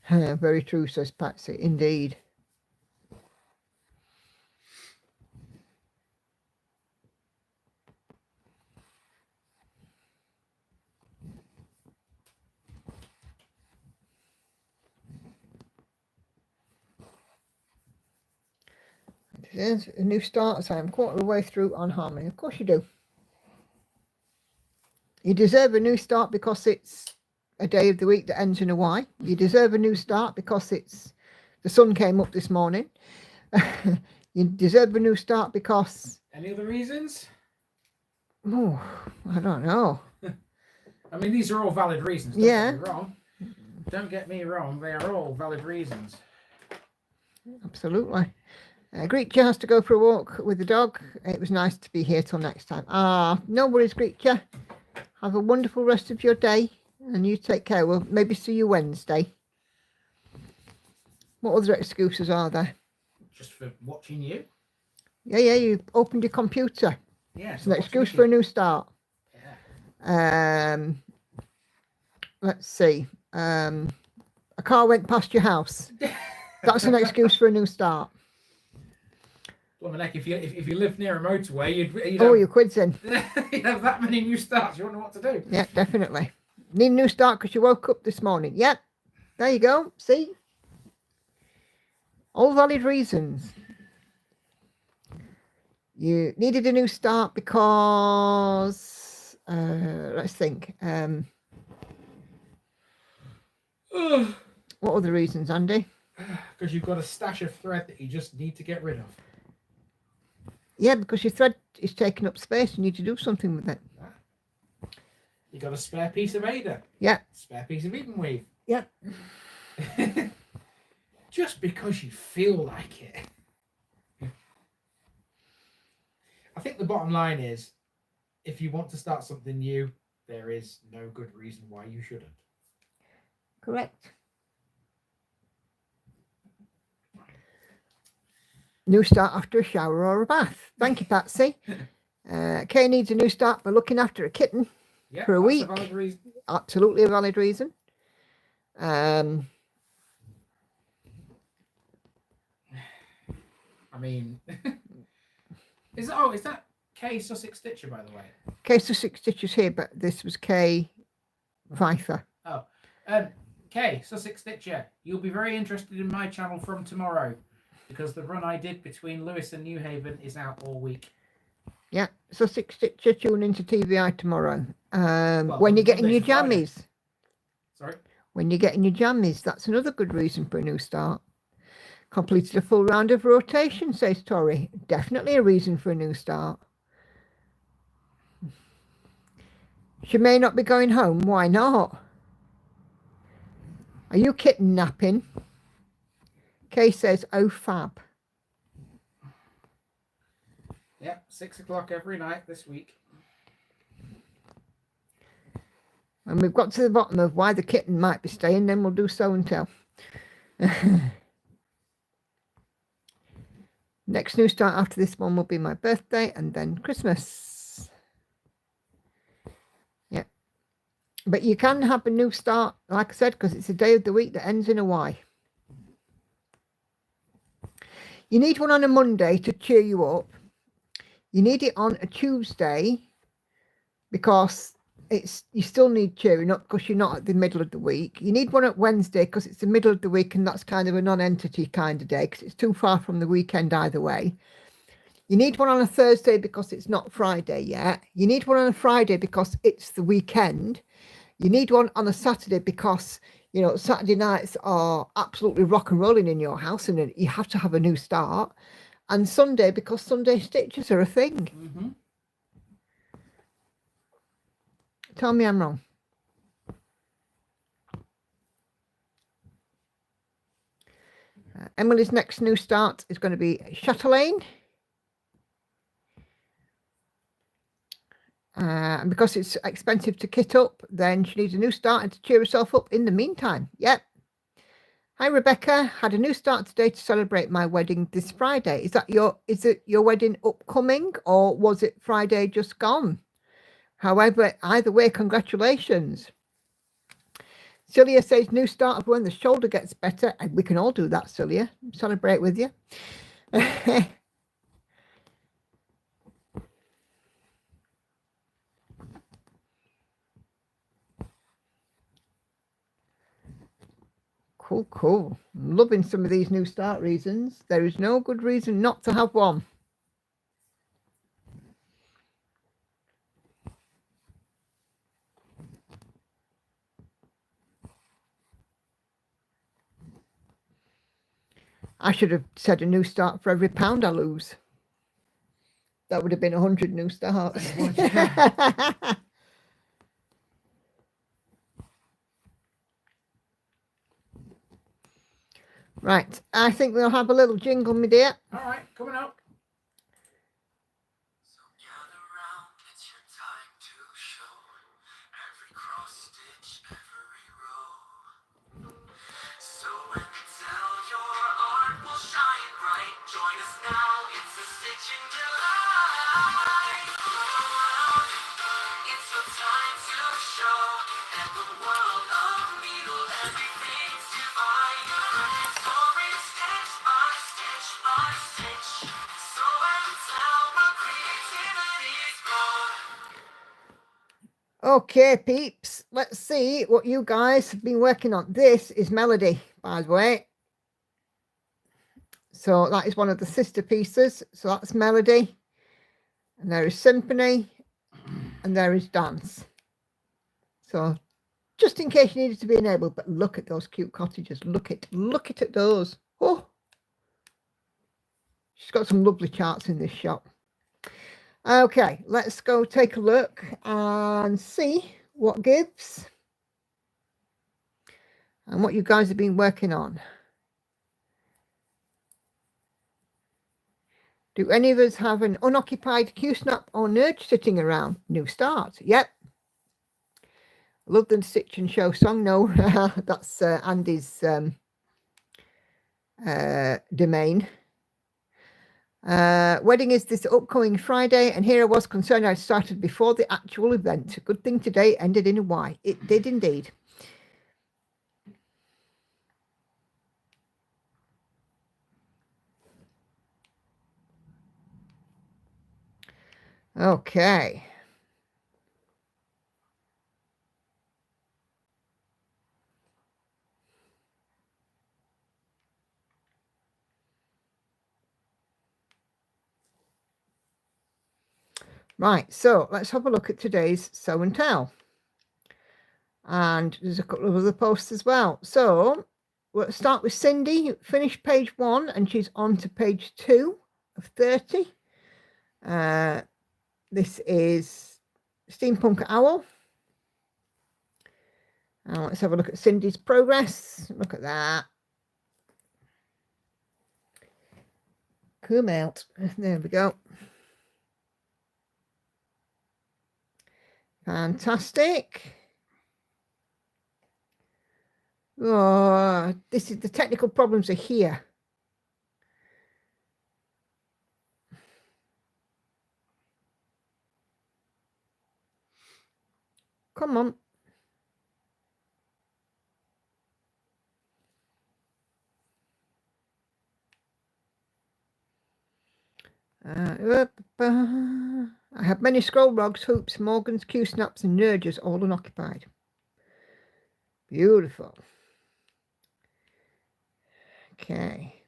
Very true, says Patsy. Indeed. There's a new start, so I'm quarter of the way through on Harmony. Of course you do. You deserve a new start because it's a day of the week that ends in a Y. You deserve a new start because it's the sun came up this morning. You deserve a new start because... Any other reasons? Oh, I don't know. I mean, these are all valid reasons. Don't get me wrong. Don't get me wrong. They are all valid reasons. Absolutely. Greetja has to go for a walk with the dog. It was nice to be here till next time. No worries, Greetja. Have a wonderful rest of your day, and you take care. We'll maybe see you Wednesday. What other excuses are there? Just for watching you. Yeah, you opened your computer. Yeah. It's an excuse for a new start. Yeah. Let's see. A car went past your house. That's an excuse for a new start. Well, Manek, if you live near a motorway, you'd your quid's in. You'd have that many new starts. You wouldn't know what to do. Yeah, definitely. Need a new start because you woke up this morning. Yep. There you go. See? All valid reasons. You needed a new start because, let's think. What are the reasons, Andy? Because you've got a stash of thread that you just need to get rid of. Yeah, because your thread is taking up space. You need to do something with it. You got a spare piece of Ada. Yeah. Spare piece of even weave. Yeah. Just because you feel like it. I think the bottom line is, if you want to start something new, there is no good reason why you shouldn't. Correct. New start after a shower or a bath. Thank you, Patsy. Kay needs a new start by looking after a kitten for a week. That's a valid reason. Absolutely a valid reason. I mean, is that Kay Sussex Stitcher, by the way? Kay Sussex Stitcher's here, but this was Kay Vifer. Oh, Kay Sussex Stitcher, you'll be very interested in my channel from tomorrow, because the run I did between Lewis and New Haven is out all week. Yeah, Sussex Stitcher, tune into TVI tomorrow. When you're getting your jammies. Friday. Sorry? When you're getting your jammies, that's another good reason for a new start. Completed a full round of rotation, says Tori. Definitely a reason for a new start. She may not be going home. Why not? Are you kitten napping? Kay says, oh, fab. Yep, 6 o'clock every night this week. And we've got to the bottom of why the kitten might be staying, then we'll do so and tell. Next new start after this one will be my birthday and then Christmas. Yeah. But you can have a new start, like I said, because it's a day of the week that ends in a Y. You need one on a Monday to cheer you up. You need it on a Tuesday because you still need cheering up because you're not at the middle of the week. You need one at Wednesday because it's the middle of the week and that's kind of a non-entity kind of day because it's too far from the weekend either way. You need one on a Thursday because it's not Friday yet. You need one on a Friday because it's the weekend. You need one on a Saturday because, you know, Saturday nights are absolutely rock and rolling in your house and you have to have a new start. And Sunday because Sunday stitches are a thing. Mm-hmm. Tell me I'm wrong. Emily's next new start is going to be Chatelaine. And because it's expensive to kit up, then she needs a new start and to cheer herself up in the meantime. Yep. Hi, Rebecca. Had a new start today to celebrate my wedding this Friday. Is it your wedding upcoming or was it Friday just gone? However, either way, congratulations. Celia says new start of when the shoulder gets better. And we can all do that, Celia. Celebrate with you. Cool. I'm loving some of these new start reasons. There is no good reason not to have one. I should have said a new start for every pound I lose. That would have been 100 new starts. Right, I think we'll have a little jingle, my dear. All right, coming up. Okay, peeps, let's see what you guys have been working on. This is Melody, by the way. So that is one of the sister pieces. So that's Melody. and there is symphony, and there is dance. So just in case you needed to be enabled, but look at those cute cottages. Look at those. Oh, she's got some lovely charts in this shop. Okay, let's go take a look and see what gives and what you guys have been working on. Do any of us have an unoccupied Q-snap or nudge sitting around? New start. Yep. Love the Stitch and Show song. No, that's Andy's domain. Wedding is this upcoming Friday, and here I was concerned I'd started before the actual event. Good thing today ended in a Y. It did indeed. Okay. Right, so let's have a look at today's Sew and Tell. And there's a couple of other posts as well. So we'll start with Cindy, finished page 1, and she's on to page 2 of 30. This is Steampunk Owl. Let's have a look at Cindy's progress. Look at that. Come out. There we go. Fantastic. Oh, this is the technical problems are here. Come on. I have many scroll logs, hoops, Morgans, Q-snaps, and nurges all unoccupied. Beautiful. Okay.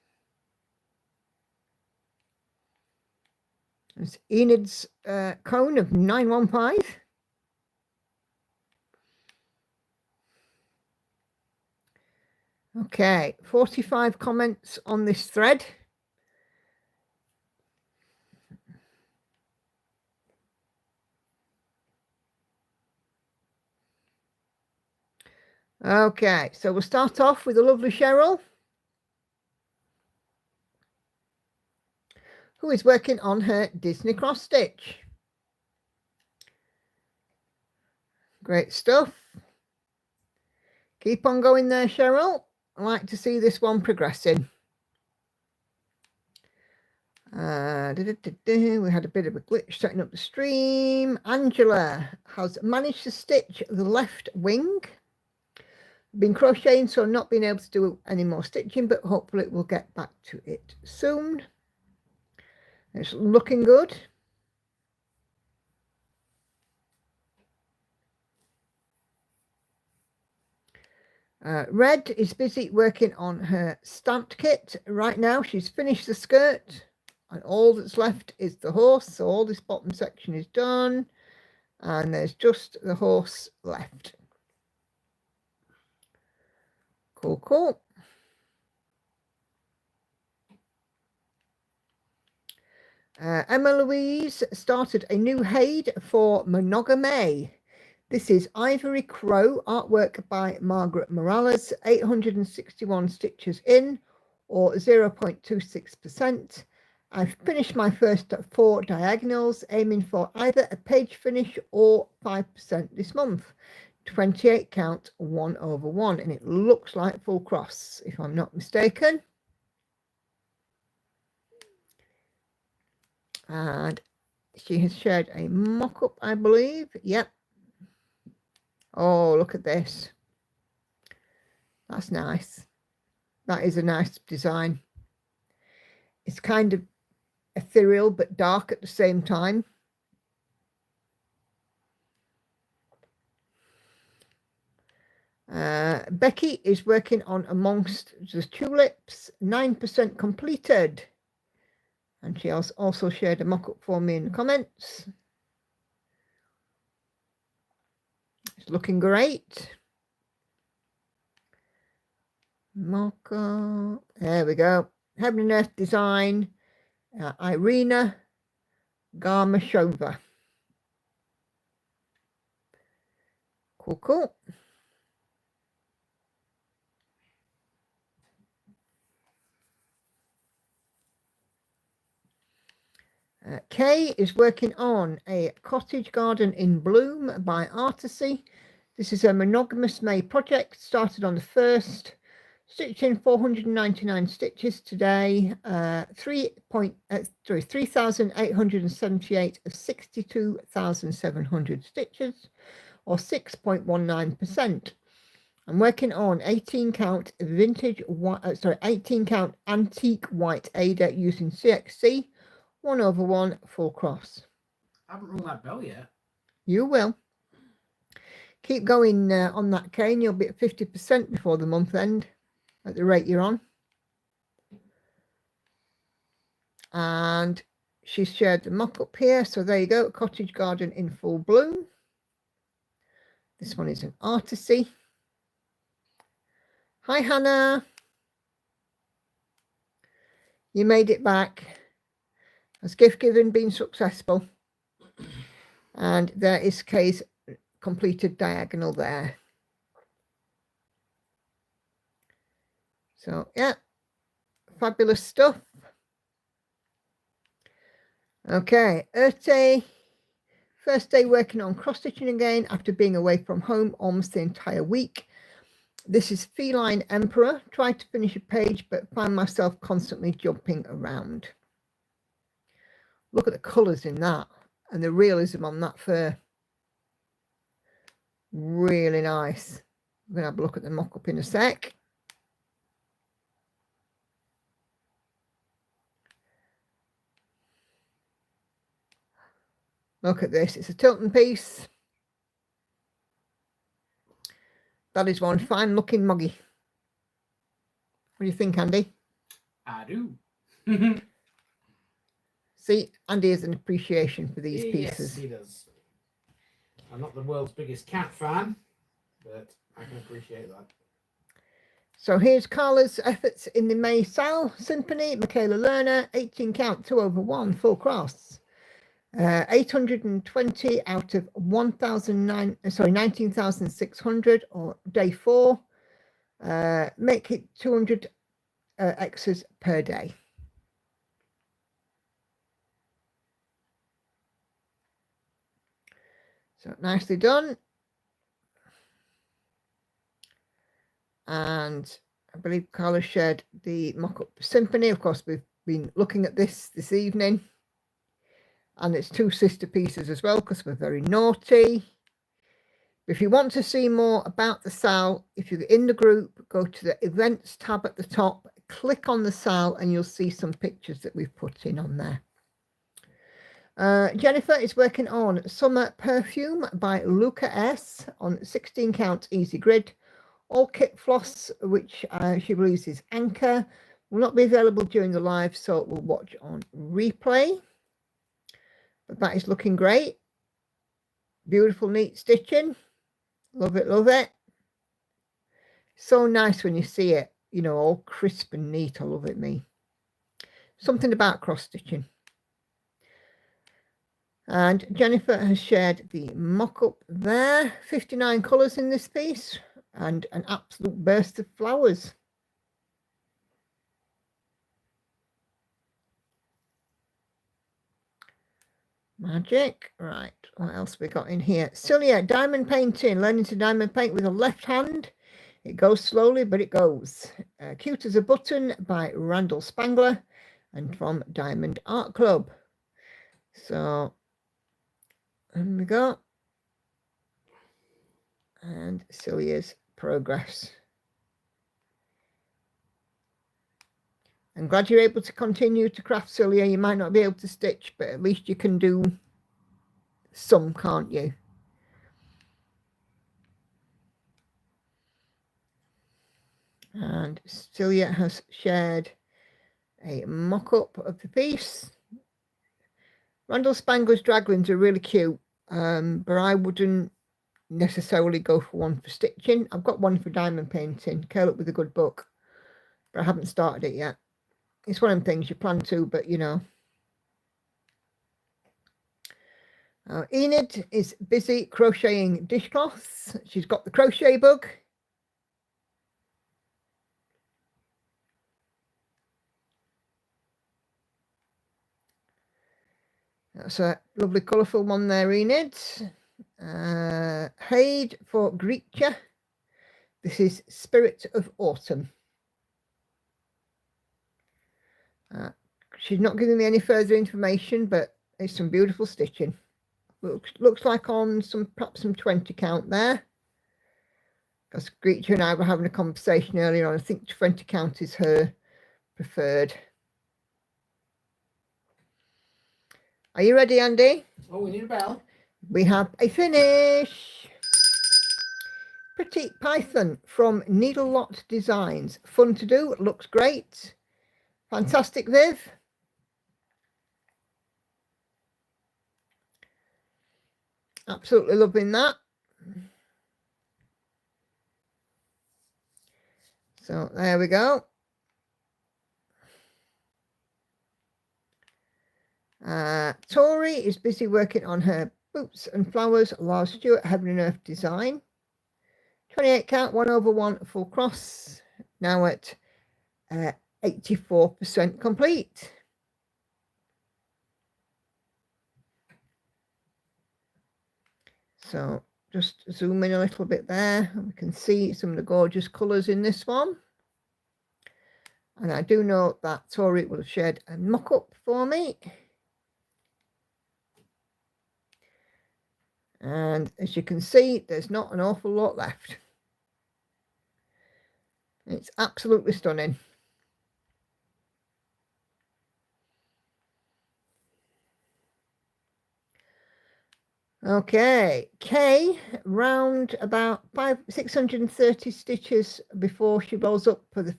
It's Enid's cone of 915. Okay, 45 comments on this thread. Okay, so we'll start off with the lovely Cheryl, who is working on her Disney cross stitch. Great stuff. Keep on going there, Cheryl. I like to see this one progressing. We had a bit of a glitch setting up the stream. Angela has managed to stitch the left wing. Been crocheting, so not being able to do any more stitching, but hopefully we'll get back to it soon. It's looking good. Red is busy working on her stamped kit right now. She's finished the skirt, and all that's left is the horse. So all this bottom section is done, and there's just the horse left. Cool, cool. Emma Louise started a new HAID for Monogamy. This is Ivory Crow, artwork by Margaret Morales, 861 stitches in, or 0.26%. I've finished my first 4 diagonals, aiming for either a page finish or 5% this month. 28 count 1/1, and it looks like full cross, if I'm not mistaken. And she has shared a mock-up, I believe. Yep. Oh, look at this. That's nice. That is a nice design. It's kind of ethereal but dark at the same time. Becky is working on Amongst the Tulips, 9% completed. And she also shared a mock-up for me in the comments. It's looking great. Mock-up. There we go. Heaven and Earth design. Irina Garmashova. Cool, cool. Kay is working on a cottage garden in bloom by Artisy. This is a monogamous May project, started on the 1st, stitching 499 stitches today, 3,878 of 62,700 stitches, or 6.19%. I'm working on 18 count vintage, 18 count antique white Ada using CXC 1/1 full cross. I haven't rung that bell yet. You will. Keep going on that, Kane. You'll be at 50% before the month end at the rate you're on. And she's shared the mock-up here. So there you go, cottage garden in full bloom. This one is an Artisy. Hi, Hannah. You made it back. Has gift giving been successful? And there is Kay's completed diagonal there. So yeah, fabulous stuff. Okay, Erte, first day working on cross stitching again after being away from home almost the entire week. This is Feline Emperor. Tried to finish a page but find myself constantly jumping around. Look at the colours in that and the realism on that fur. Really nice. I'm going to have a look at the mock-up in a sec. Look at this. It's a Tilton piece. That is one fine looking muggy. What do you think, Andy? I do. See, Andy has an appreciation for these Yes, pieces. he does. I'm not the world's biggest cat fan, but I can appreciate that. So here's Carla's efforts in the May Sal Symphony. Michaela Lerner, 18 count, 2/1, full cross. 820 out of 19,600, or day 4. Make it 200 X's per day. So nicely done. And I believe Carla shared the mock-up symphony. Of course, we've been looking at this evening. And it's 2 sister pieces as well, because we're very naughty. If you want to see more about the SAL, if you're in the group, go to the events tab at the top, click on the SAL, and you'll see some pictures that we've put in on there. Jennifer is working on Summer Perfume by Luca S on 16 count easy grid. All kit floss, which she believes is Anchor, will not be available during the live, so we'll watch on replay. But that is looking great. Beautiful, neat stitching. Love it, love it. So nice when you see it, you know, all crisp and neat. I love it, me. Something about cross stitching. And Jennifer has shared the mock-up there. 59 colours in this piece and an absolute burst of flowers. Magic. Right, what else we got in here? Celia, diamond painting, learning to diamond paint with a left hand. It goes slowly, but it goes. Cute as a Button by Randall Spangler and from Diamond Art Club. So, and we go. And Celia's progress. I'm glad you're able to continue to craft, Celia. You might not be able to stitch, but at least you can do some, can't you? And Celia has shared a mock-up of the piece. Randall Spangler's draglines are really cute, but I wouldn't necessarily go for one for stitching. I've got one for diamond painting, Curl Up With a Good Book, but I haven't started it yet. It's one of them things you plan to, but you know. Enid is busy crocheting dishcloths. She's got the crochet bug. That's a lovely colourful one there, Enid. Haid for Greetja. This is Spirit of Autumn. She's not giving me any further information, but it's some beautiful stitching. Looks like on perhaps some 20 count there. Because Greetja and I were having a conversation earlier on. I think 20 count is her preferred. Are you ready, Andy? Oh, we need a bell. We have a finish. Pretty Python from Needle Lot Designs. Fun to do, looks great. Fantastic, Viv. Absolutely loving that. So there we go. Tori is busy working on her Boots and Flowers Lars Stewart Heaven and Earth design. 28 count, 1/1 full cross. Now at 84% complete. So just zoom in a little bit there. We can see some of the gorgeous colours in this one. And I do know that Tori will shed a mock-up for me. And as you can see, there's not an awful lot left. It's absolutely stunning. Okay, Kay, round about 630 stitches before she rolls up for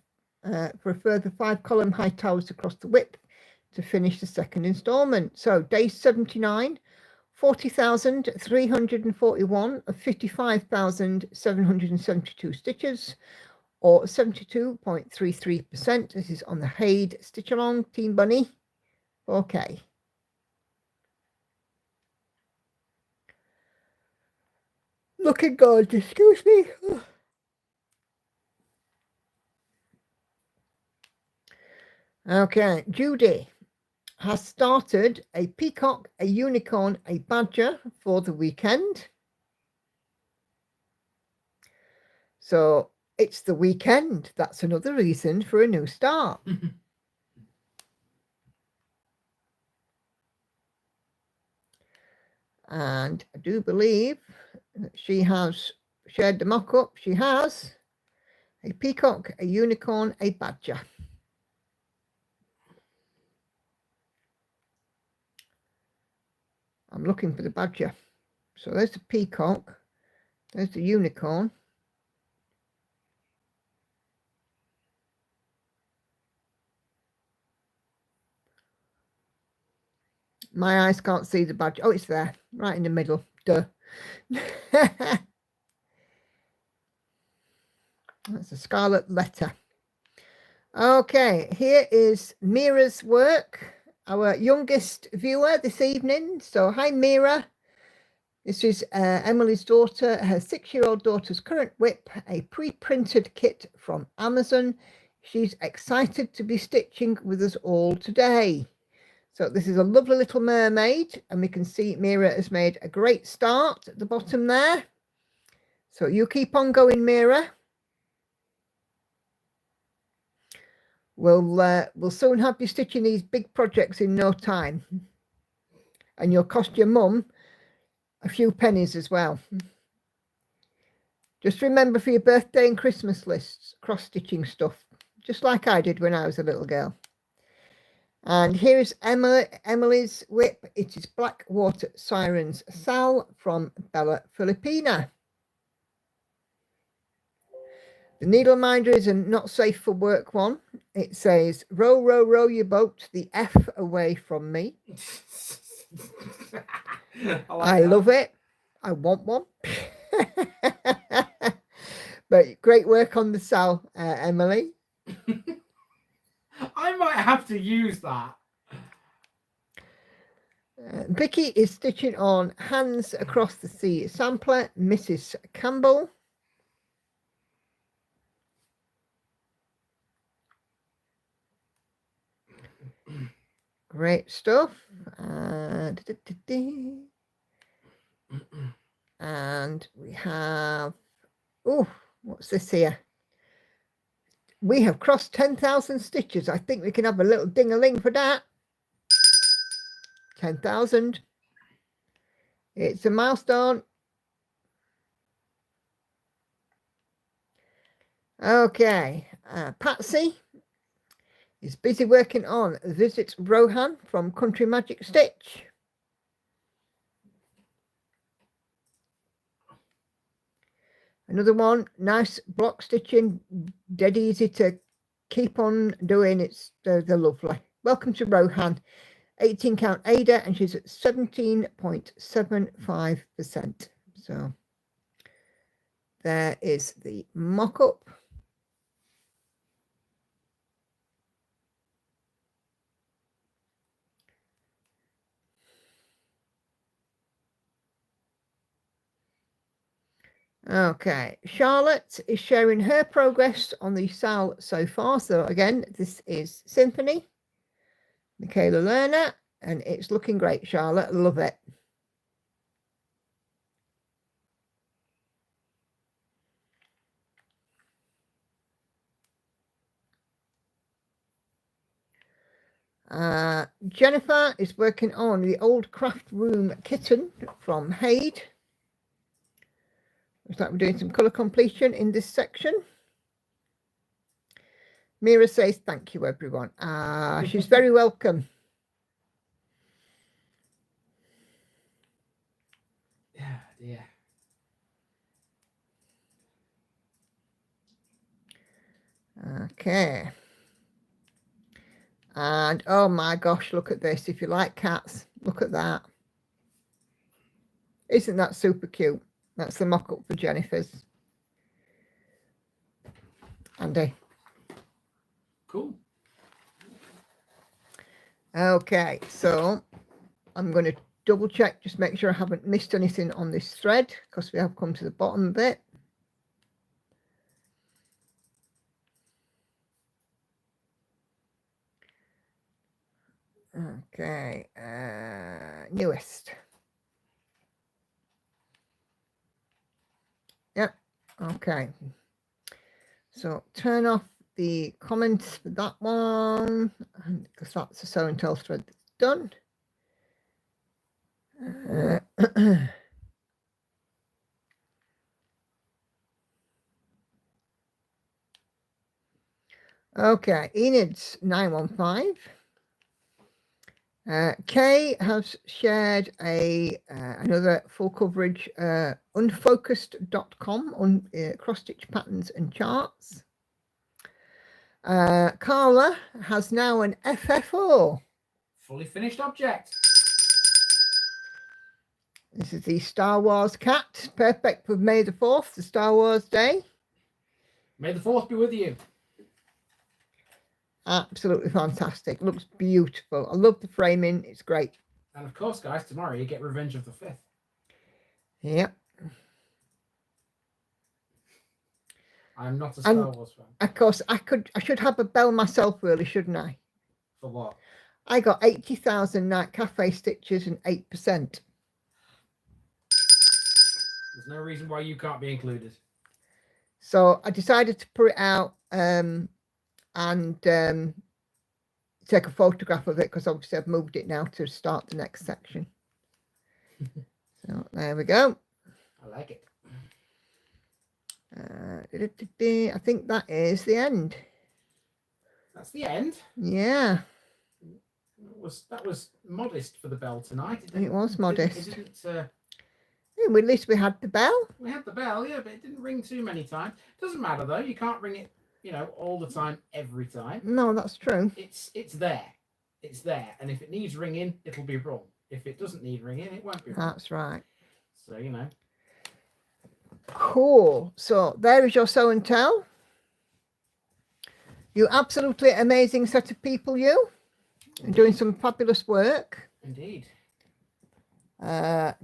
a further 5 column high towers across the width to finish the second installment. So day 79, 40,341 of 55,772 stitches, or 72.33%. This is on the Haid Stitch Along Team Bunny. Okay. Looking gorgeous, excuse me. Okay, Judy has started a peacock, a unicorn, a badger for the weekend. So it's the weekend. That's another reason for a new start. And I do believe that she has shared the mock-up. She has a peacock, a unicorn, a badger. I'm looking for the badger. So there's the peacock. There's the unicorn. My eyes can't see the badger. Oh, it's there, right in the middle. Duh. That's a scarlet letter. Okay, here is Mira's work, our youngest viewer this evening. So hi, Mira. This is Emily's daughter, her 6-year-old daughter's current whip, a pre-printed kit from Amazon. She's excited to be stitching with us all today. So this is a lovely little mermaid, and we can see Mira has made a great start at the bottom there. So you keep on going, Mira. We'll soon have you stitching these big projects in no time. And you'll cost your mum a few pennies as well. Just remember for your birthday and Christmas lists, cross-stitching stuff, just like I did when I was a little girl. And here's Emily's whip. It is Blackwater Sirens Sal from Bella Filipina. The needle minder is a not safe for work one. It says, row, row, row your boat the F away from me. I love it. I want one. But great work on the cell, Emily. I might have to use that. Vicky is stitching on Hands Across the Sea sampler, Mrs. Campbell. Great stuff. And we have, oh, what's this here? We have crossed 10,000 stitches. I think we can have a little ding-a-ling for that. 10,000. It's a milestone. Okay, Patsy is busy working on Visit Rohan from Country Magic Stitch. Another one, nice block stitching, dead easy to keep on doing. They're lovely. Welcome to Rohan, 18 count Ada, and she's at 17.75%. So there is the mock-up. Okay, Charlotte is sharing her progress on the SAL so far. So again, this is Symphony, Michaela Lerner, and it's looking great, Charlotte. Love it. Jennifer is working on the Old Craft Room Kitten from Haid. Looks like we're doing some colour completion in this section. Mira says, thank you, everyone. She's very welcome. Yeah, dear. Okay. And, oh my gosh, look at this. If you like cats, look at that. Isn't that super cute? That's the mock-up for Jennifer's. Andy. Cool. Okay, so I'm going to double check, just make sure I haven't missed anything on this thread, because we have come to the bottom of it. Okay, newest. Yep, okay. So turn off the comments for that one, because that's the show and tell thread that's done. Okay, Enid's 915. Kay has shared another full coverage, unfocused.com on cross-stitch patterns and charts. Carla has now an FFO. Fully finished object. This is the Star Wars cat, perfect for May the 4th, the Star Wars day. May the 4th be with you. Absolutely fantastic. Looks beautiful. I love the framing. It's great. And of course, guys, tomorrow you get Revenge of the 5th. Yep. I'm not a Star Wars fan. Of course, I should have a bell myself, really, shouldn't I? For what? I got 80,000 night cafe stitches and 8%. There's no reason why you can't be included. So I decided to put it out and take a photograph of it, because obviously I've moved it now to start the next section. So there we go. I like it. I think that is the end. That's the end. Yeah. That was modest for the bell tonight. It was modest. Yeah, well, at least we had the bell. We had the bell, yeah, but it didn't ring too many times. Doesn't matter though. You can't ring it, all the time, every time. No, that's true. It's there. It's there, and if it needs ringing, it'll be rung. If it doesn't need ringing, it won't be rung. That's right. So Cool. So there is your show and tell. You absolutely amazing set of people, you. And doing some fabulous work. Indeed.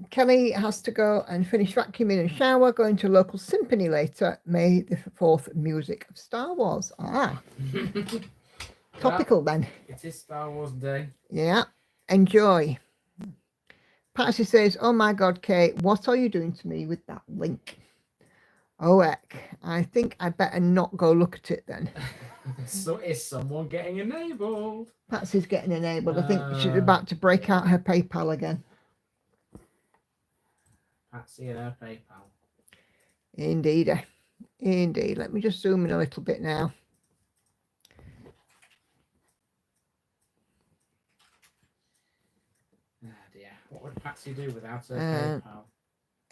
Kelly has to go and finish vacuuming and shower, going to a local symphony later. May the 4th music of Star Wars. Topical then. It is Star Wars Day. Yeah. Enjoy. Patsy says, oh my God, Kate, what are you doing to me with that link? Oh, heck. I think I better not go look at it then. So is someone getting enabled? Patsy's getting enabled. I think she's about to break out her PayPal again. Patsy and her PayPal. Indeed. Indeed. Let me just zoom in a little bit now. Oh dear. What would Patsy do without her PayPal?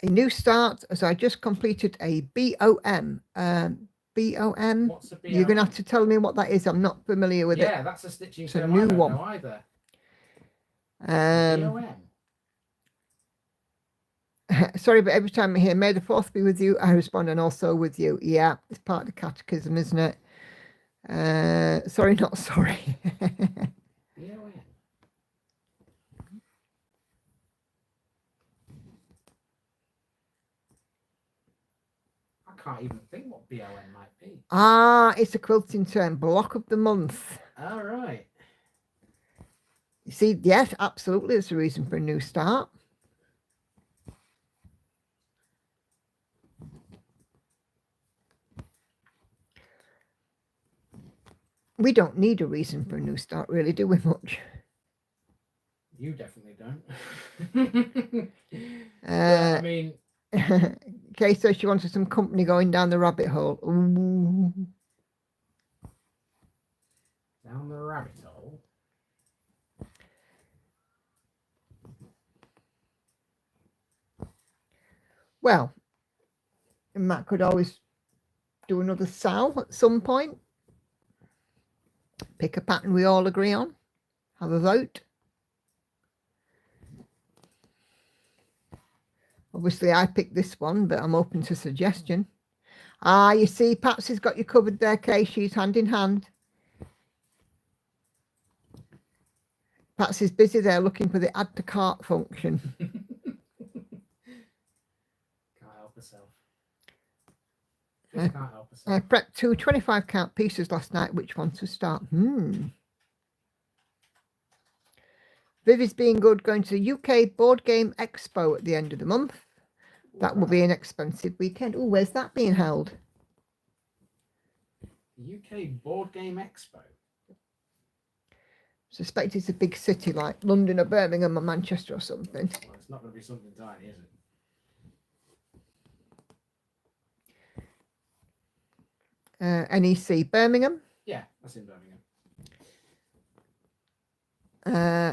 A new start as I just completed a BOM. BOM? What's a BOM? You're going to have to tell me what that is. I'm not familiar with it. Yeah, that's a stitching It's a term new I don't one. know either. BOM. Sorry, but every time I hear May the 4th be with you, I respond and also with you. Yeah, it's part of the catechism, isn't it? Sorry, not sorry. BOM. I can't even think what BOM might be. It's a quilting term. Block of the month. All right. You see, yes, absolutely. It's a reason for a new start. We don't need a reason for a new start, really, do we, much? You definitely don't. I mean... Kay says she wanted some company going down the rabbit hole. Ooh. Down the rabbit hole? Well, Matt could always do another sow at some point. Pick a pattern we all agree on. Have a vote. Obviously, I picked this one, but I'm open to suggestion. You see, Patsy's got you covered there, Kay. She's hand in hand. Patsy's busy there looking for the add to cart function. Can't help herself. Just can't help herself. I prepped 2 25 count pieces last night. Which one to start? Viv is being good, going to the UK Board Game Expo at the end of the month. That will be an expensive weekend. Oh, where's that being held? The UK Board Game Expo. Suspect it's a big city like London or Birmingham or Manchester or something. Well, it's not going to be something tiny, is it? NEC Birmingham. Yeah, that's in Birmingham.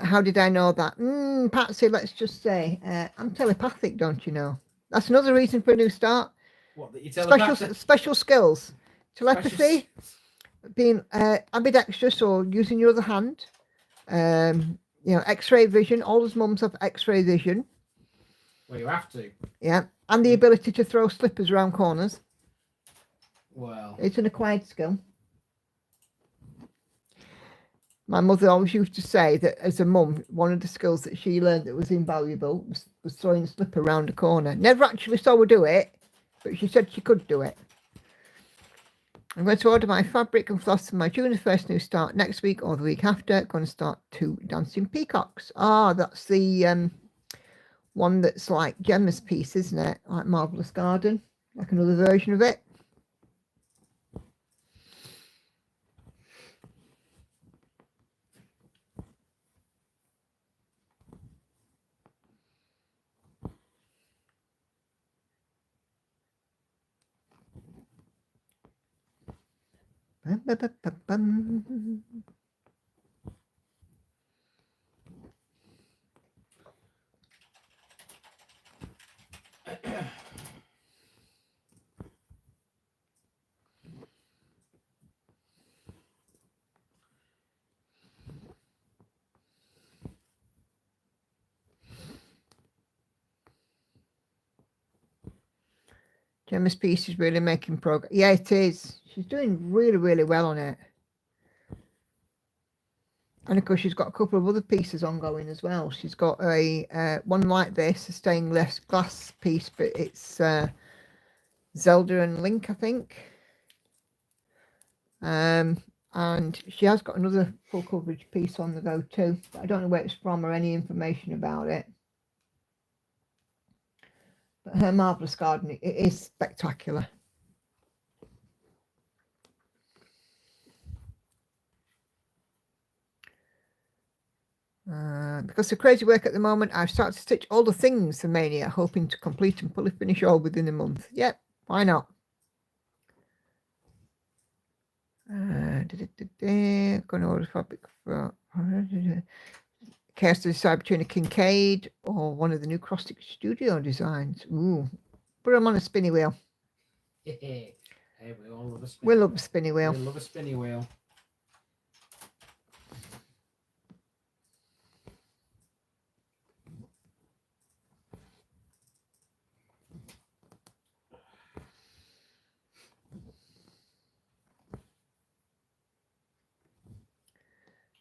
How did I know that? Patsy, let's just say I'm telepathic, don't you know? That's another reason for a new start. What, that you telepathic? Special skills. Telepathy, being ambidextrous, or using your other hand. X-ray vision. All his mums have X-ray vision. Well, you have to. Yeah, and the ability to throw slippers around corners. Well, it's an acquired skill. My mother always used to say that as a mum, one of the skills that she learned that was invaluable was throwing a slipper around a corner. Never actually saw her do it, but she said she could do it. I'm going to order my fabric and floss for my June the 1st new start next week or the week after. Going to start 2 dancing peacocks. That's the one that's like Gemma's piece, isn't it? Like Marvelous Garden, like another version of it. Gemma's piece is really making progress. Yeah, it is. She's doing really, really well on it. And of course, she's got a couple of other pieces ongoing as well. She's got a one like this, a stained glass piece, but it's Zelda and Link, I think. And she has got another full coverage piece on the go too. But I don't know where it's from or any information about it. But her Marvellous Garden, it is spectacular. Because of crazy work at the moment, I've started to stitch all the things for Mania, hoping to complete and fully finish all within a month. Yep, why not? Going to order fabric for Chaos to decide between a Kincaid or one of the new Cross-Stitch Studio designs. Ooh, put them on a spinny wheel. Hey, we all love a spinny We wheel. love a spinny wheel. We love a spinny wheel.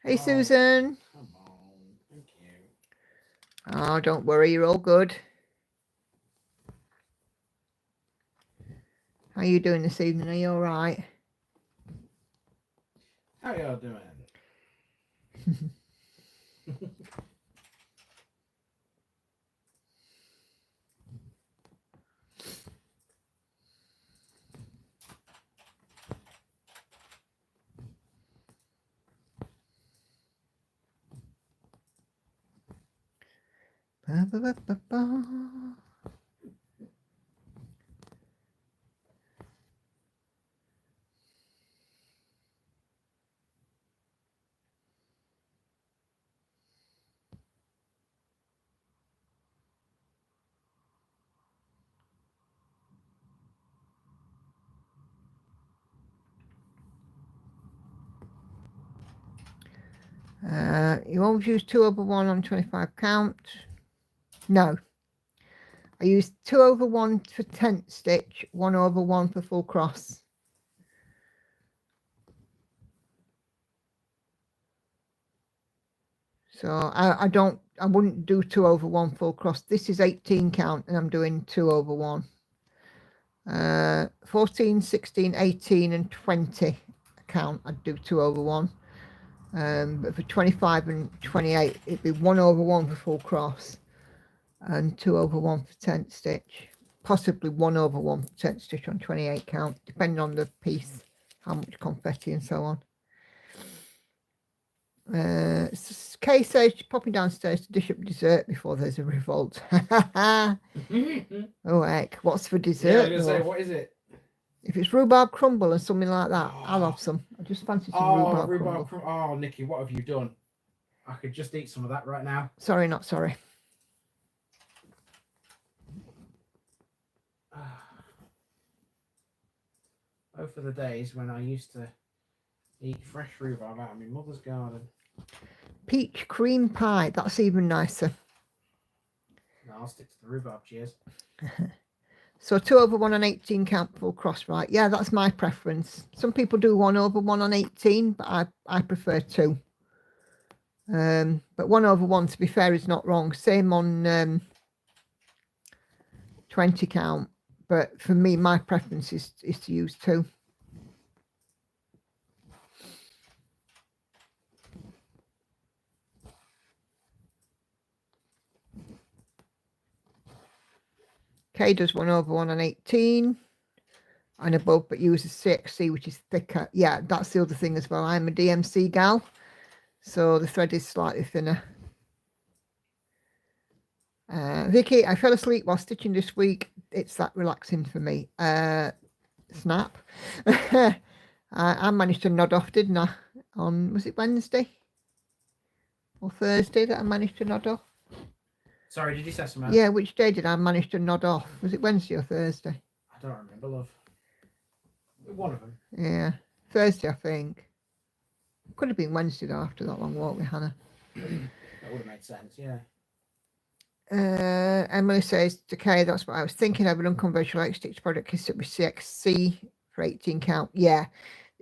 Hey, Susan. Come on. Thank you. Oh, don't worry. You're all good. How are you doing this evening? Are you all right? How y'all doing? Ba, ba, ba, ba, ba. You always use 2/1 on 25 count. No. I use 2/1 for tent stitch, 1/1 for full cross. So I wouldn't do 2/1 full cross. This is 18 count and I'm doing 2/1. 14, 16, 18 and 20 count, I'd do 2/1. But for 25 and 28, it'd be 1/1 for full cross and 2/1 for tent stitch. Possibly 1/1 for tent stitch on 28 count, depending on the piece, how much confetti and so on. Kay says she's popping downstairs to dish up dessert before there's a revolt. Oh heck, what's for dessert? Yeah, I was gonna say, what is it? If it's rhubarb crumble and something like that, I'll have some. I just fancy some rhubarb crumble. Oh, Nikki, what have you done? I could just eat some of that right now. Sorry, not sorry. Both of the days when I used to eat fresh rhubarb out of my mother's garden. Peach cream pie, that's even nicer. No, I'll stick to the rhubarb, cheers. So 2/1 on 18 count full cross, right? Yeah, that's my preference. Some people do 1/1 on 18, but I prefer 2. But 1/1, to be fair, is not wrong. Same on 20 count. But for me, my preference is to use 2. Kay does 1/1 on 18 and above, but uses CXC, which is thicker. Yeah, that's the other thing as well. I'm a DMC gal, so the thread is slightly thinner. Vicky, I fell asleep while stitching this week. It's that relaxing for me. Snap. I managed to nod off, didn't I? Was it Wednesday or Thursday that I managed to nod off? Sorry, did you say something? Yeah, which day did I manage to nod off? Was it Wednesday or Thursday? I don't remember, love. One of them. Yeah, Thursday, I think. Could have been Wednesday though, after that long walk with Hannah. That would have made sense, yeah. Emily says, okay, that's what I was thinking. I have an unconventional X-stitch product kit with CXC for 18 count. Yeah,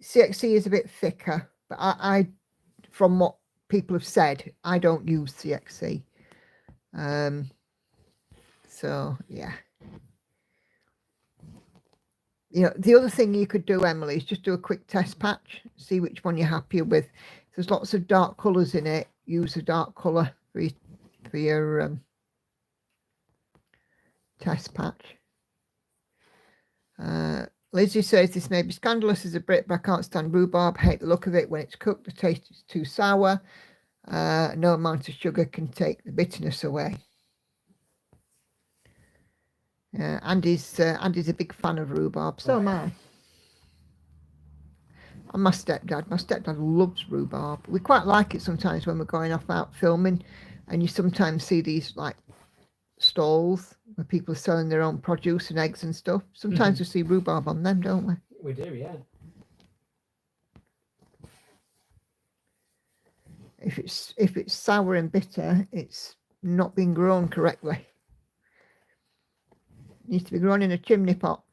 CXC is a bit thicker, but I from what people have said, I don't use CXC. So yeah. You know, the other thing you could do, Emily, is just do a quick test patch, see which one you're happier with. If there's lots of dark colours in it, use a dark colour for your test patch. Lizzie says, this may be scandalous as a Brit, but I can't stand rhubarb. Hate the look of it when it's cooked. The taste is too sour. No amount of sugar can take the bitterness away. Andy's a big fan of rhubarb. So am I. And my stepdad loves rhubarb. We quite like it sometimes when we're going off out filming, and you sometimes see these like stalls where people are selling their own produce and eggs and stuff. Sometimes we see rhubarb on them, don't we? We do, yeah. If it's sour and bitter, it's not been grown correctly. It needs to be grown in a chimney pot.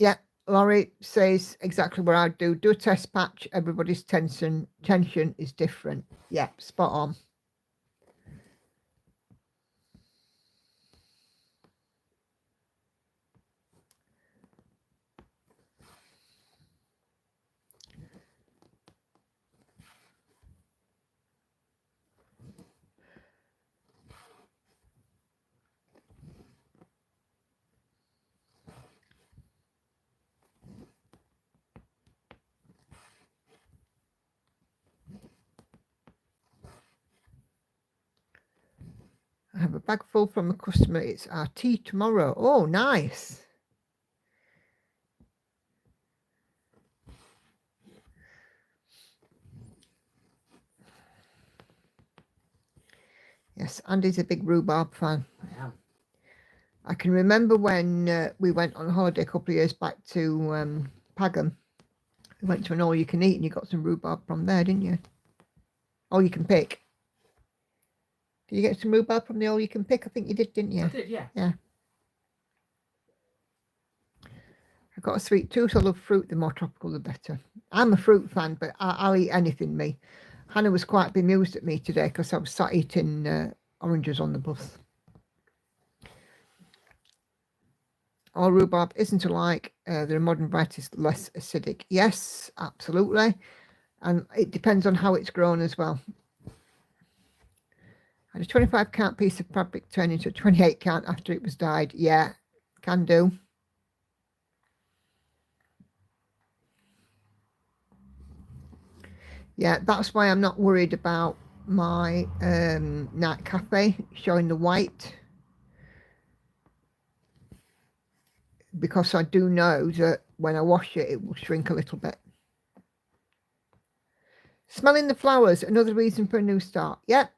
Yeah, Laurie says exactly what I'd do. Do a test patch. Everybody's tension is different. Yeah, spot on. I have a bag full from a customer. It's our tea tomorrow. Oh, nice. Yes, Andy's a big rhubarb fan. I am. I can remember when we went on holiday a couple of years back to Pagham. We went to an all-you-can-eat and you got some rhubarb from there, didn't you? All-you-can-pick. Did you get some rhubarb from the all-you-can-pick? I think you did, didn't you? I did, yeah. Yeah. I've got a sweet tooth. I love fruit. The more tropical, the better. I'm a fruit fan, but I'll eat anything, me. Hannah was quite bemused at me today because I was sat eating oranges on the bus. All rhubarb isn't alike. There are modern varieties less acidic. Yes, absolutely. And it depends on how it's grown as well. And a 25 count piece of fabric turned into a 28 count after it was dyed. Yeah, can do. Yeah, that's why I'm not worried about my night cafe showing the white, because I do know that when I wash it, it will shrink a little bit. Smelling the flowers, another reason for a new start. Yep.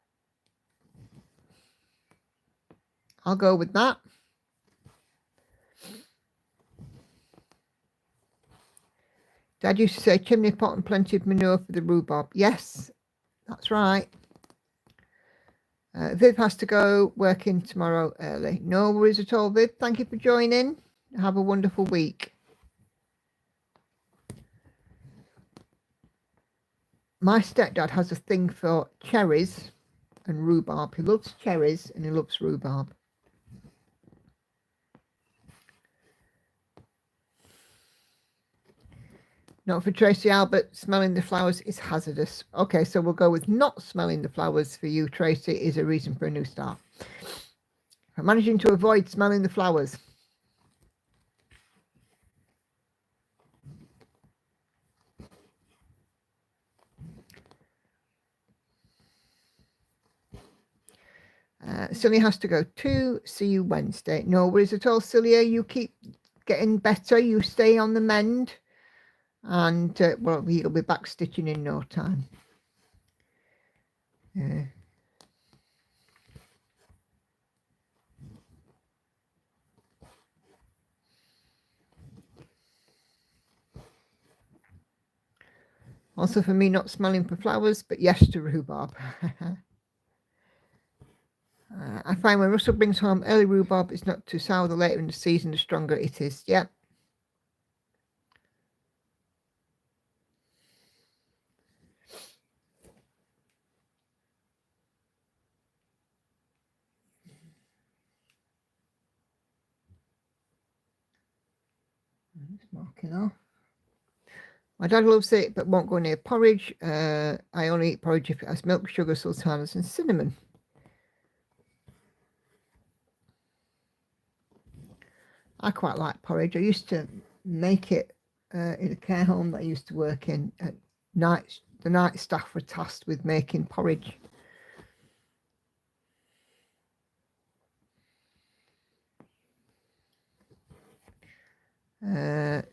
I'll go with that. Dad used to say chimney pot and plenty of manure for the rhubarb. Yes, that's right. Viv has to go working tomorrow early. No worries at all, Viv. Thank you for joining. Have a wonderful week. My stepdad has a thing for cherries and rhubarb. He loves cherries and he loves rhubarb. Not for Tracy Albert. Smelling the flowers is hazardous. Okay, so we'll go with not smelling the flowers for you, Tracy, is a reason for a new start. I'm managing to avoid smelling the flowers. Celia has to go too. See you Wednesday. No worries at all, Celia. You keep getting better. You stay on the mend. And, well, you'll be back stitching in no time. Also for me, not smelling for flowers, but yes to rhubarb. I find when Russell brings home early rhubarb, it's not too sour. The later in the season, the stronger it is. Yep. Just marking off. My dad loves it, but won't go near porridge. I only eat porridge if it has milk, sugar, sultanas, and cinnamon. I quite like porridge. I used to make it in a care home that I used to work in. At night, the night staff were tasked with making porridge.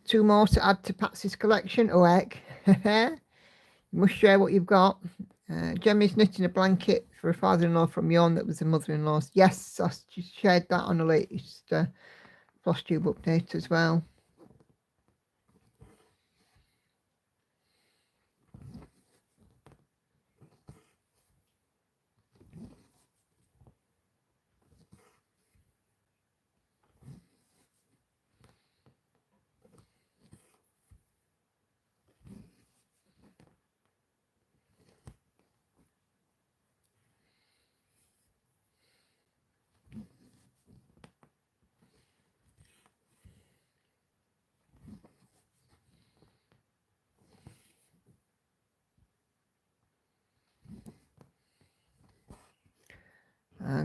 Two more to add to Patsy's collection. Oh, heck. You must share what you've got. Jemmy's knitting a blanket for a father-in-law from Yon that was a mother-in-law's. Yes, I just shared that on the latest Floss Tube update as well.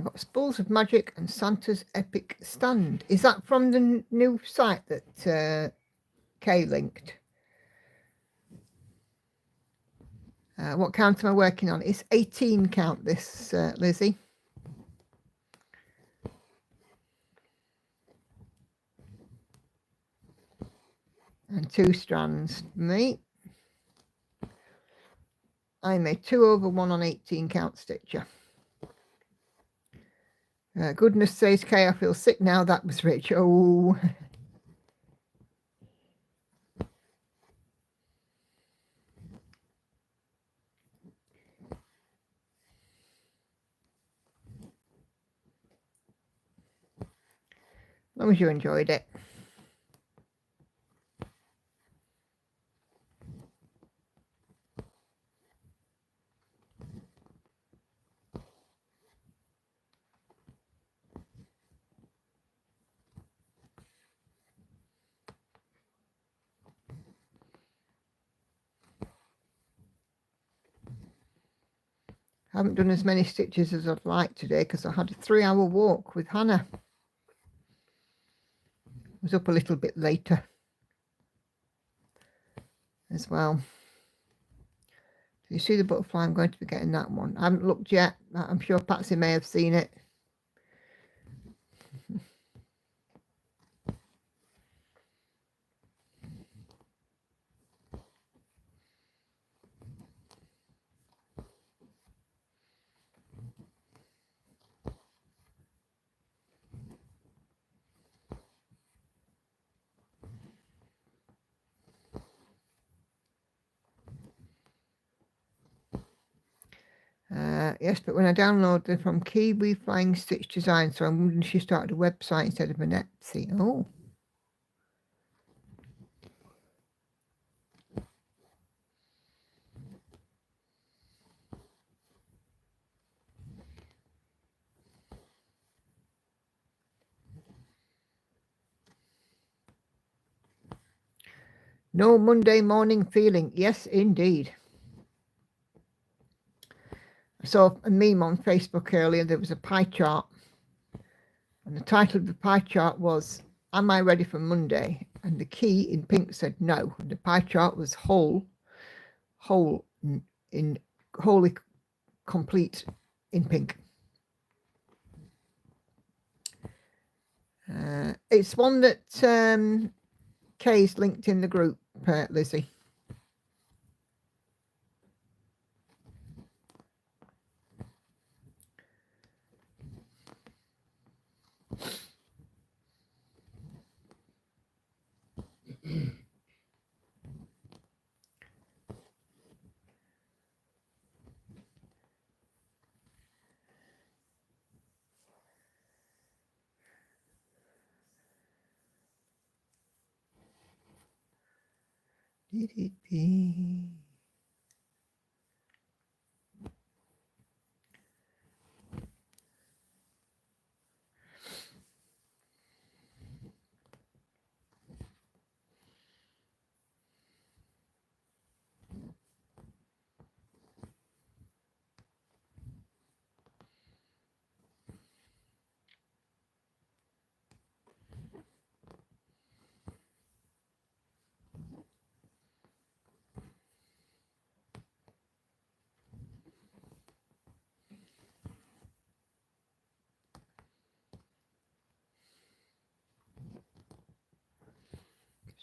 Got Spools of Magic and Santa's Epic Stand. Is that from the new site that Kay linked? What count am I working on? It's 18 count this, Lizzie. And 2 strands for me. I made 2 over 1 on 18 count stitcher. Goodness says Kay, I feel sick now. That was rich. Oh. As long as you enjoyed it. I haven't done as many stitches as I'd like today because I had a 3-hour walk with Hannah. I was up a little bit later as well. Do you see the butterfly? I'm going to be getting that one. I haven't looked yet. I'm sure Patsy may have seen it. Yes, but when I downloaded from Kiwi Flying Stitch Design, so I'm wondering if she started a website instead of an Etsy. Oh. No Monday morning feeling. Yes, indeed. I saw a meme on Facebook earlier. There was a pie chart. And the title of the pie chart was, Am I ready for Monday? And the key in pink said no. And the pie chart was wholly complete in pink. It's one that Kay's linked in the group, Lizzie.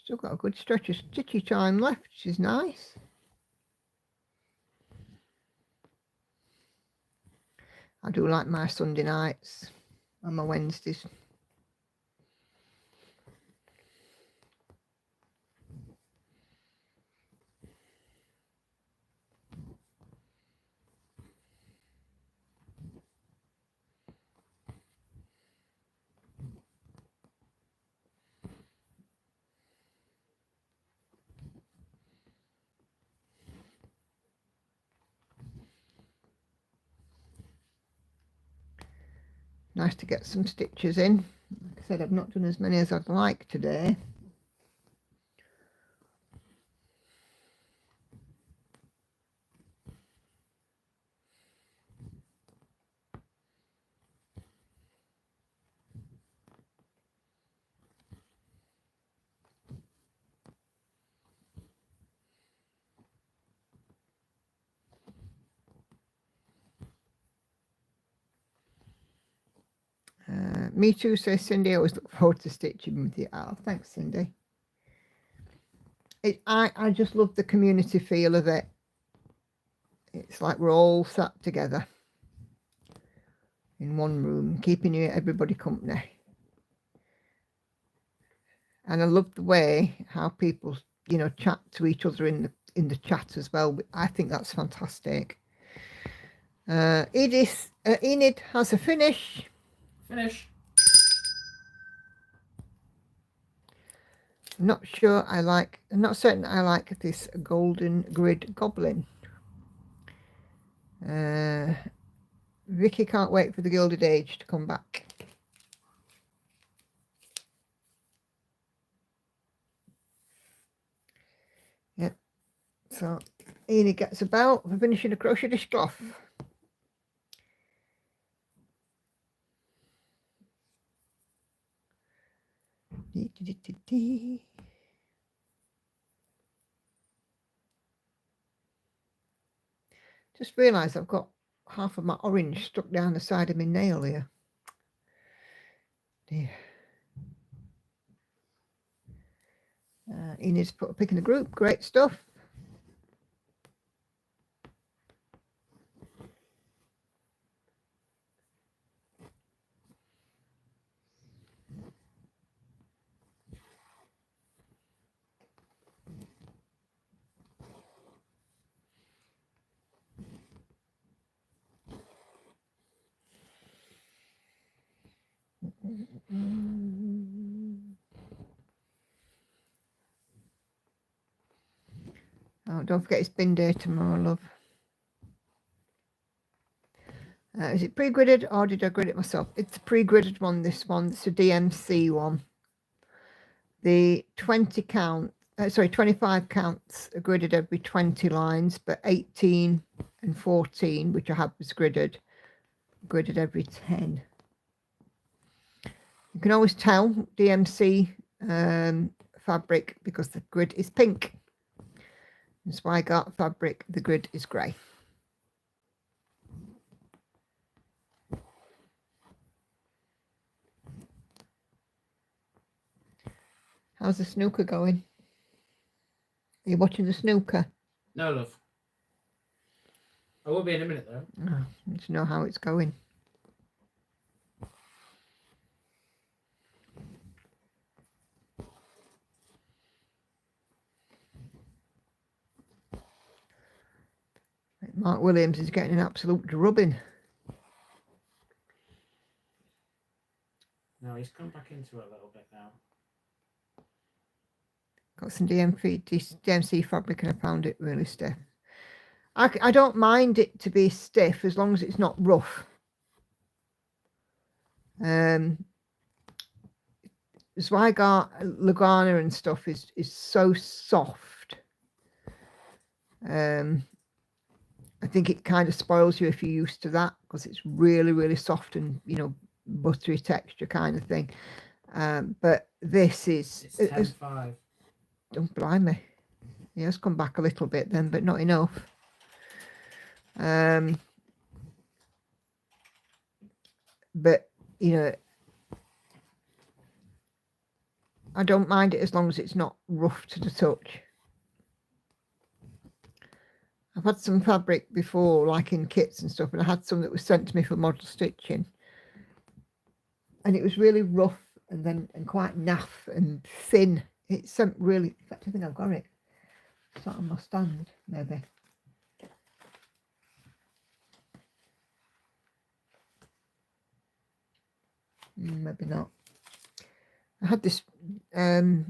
Still got a good stretch of stitchy time left, which is nice. I do like my Sunday nights and my Wednesdays. Nice to get some stitches in. Like I said, I've not done as many as I'd like today. Me too, says Cindy. I always look forward to stitching with you. Oh, thanks, Cindy. I just love the community feel of it. It's like we're all sat together in one room, keeping everybody company. And I love the way how people, you know, chat to each other in the chat as well. I think that's fantastic. Enid has a finish. Finish. I'm not certain I like this golden grid goblin. Vicky can't wait for the Gilded Age to come back. Yep. So Enid gets a belt for finishing a crochet dishcloth. Just realised I've got half of my orange stuck down the side of my nail here. Dear. Enid's put a pick in the group. Great stuff. Oh, don't forget it's bin day tomorrow, love. Is it pre-gridded or did I grid it myself? It's a pre-gridded one, this one. It's a DMC one. The 25 counts are gridded every 20 lines, but 18 and 14, which I have was gridded every 10. You can always tell DMC fabric because the grid is pink. That's why I got fabric, the grid is grey. How's the snooker going? Are you watching the snooker? No, love. I will be in a minute, though. Oh, I need to know how it's going. Mark Williams is getting an absolute drubbing. No, he's come back into it a little bit now. Got some DMC fabric and I found it really stiff. I don't mind it to be stiff as long as it's not rough. Zweigart Lugana and stuff is so soft. I think it kind of spoils you if you're used to that, because it's really, really soft and, you know, buttery texture kind of thing. But this is... It's 10.5. Don't blind me. Yeah, it's come back a little bit then, but not enough. But, you know, I don't mind it as long as it's not rough to the touch. I've had some fabric before, like in kits and stuff, and I had some that was sent to me for model stitching. And it was really rough and quite naff and thin. It's really, in fact, I think I've got it. It's not on my stand, maybe. Maybe not. I had this, you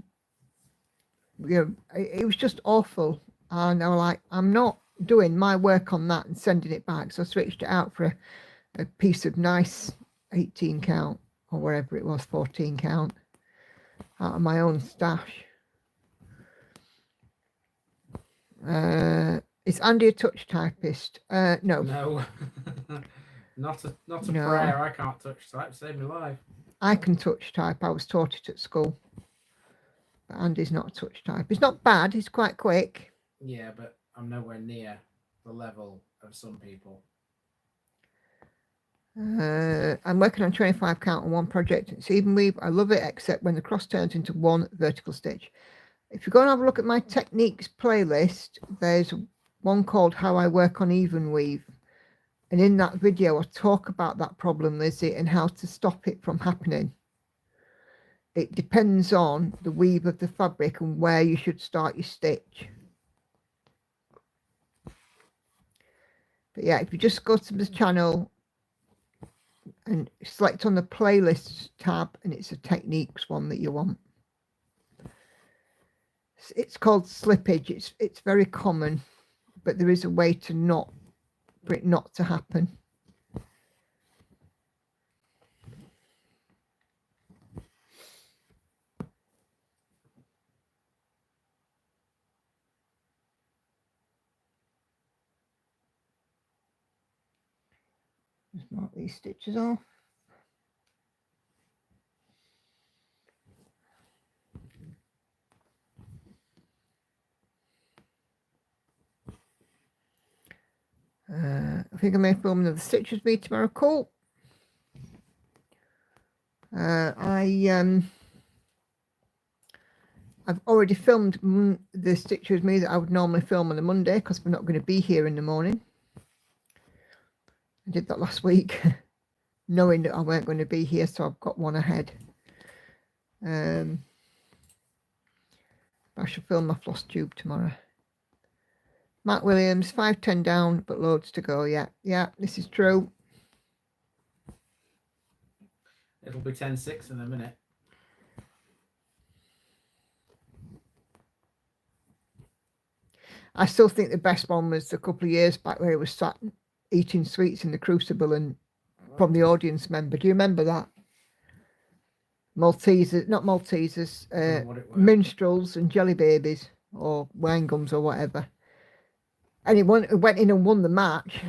know, it was just awful. And I was like, I'm not doing my work on that and sending it back. So I switched it out for a piece of nice 18 count or wherever it was, 14 count out of my own stash. Is Andy a touch typist? No. No. not a no. Prayer. I can't touch type. Save my life. I can touch type. I was taught it at school. But Andy's not a touch type. It's not bad. He's quite quick. Yeah, but I'm nowhere near the level of some people. I'm working on 25 count on one project. It's even weave. I love it, except when the cross turns into one vertical stitch. If you go and have a look at my techniques playlist, there's one called How I Work on Even Weave. And in that video, I talk about that problem, Lizzie, and how to stop it from happening. It depends on the weave of the fabric and where you should start your stitch. But yeah, if you just go to the channel and select on the playlists tab, and it's a techniques one that you want. It's called slippage. It's very common, but there is a way to not for it not to happen. Just mark these stitches off. I think I may film another stitch with me tomorrow. Cool. I've already filmed the stitch with me that I would normally film on a Monday because we're not going to be here in the morning. I did that last week, knowing that I weren't going to be here, so I've got one ahead. I shall film my floss tube tomorrow. Matt Williams, 510 down, but loads to go. Yeah, this is true. It'll be 10.6 in a minute. I still think the best one was a couple of years back where he was sat eating sweets in the crucible and from the audience member. Do you remember that? Maltesers, not Maltesers, minstrels and jelly babies or wine gums or whatever. And he went in and won the match.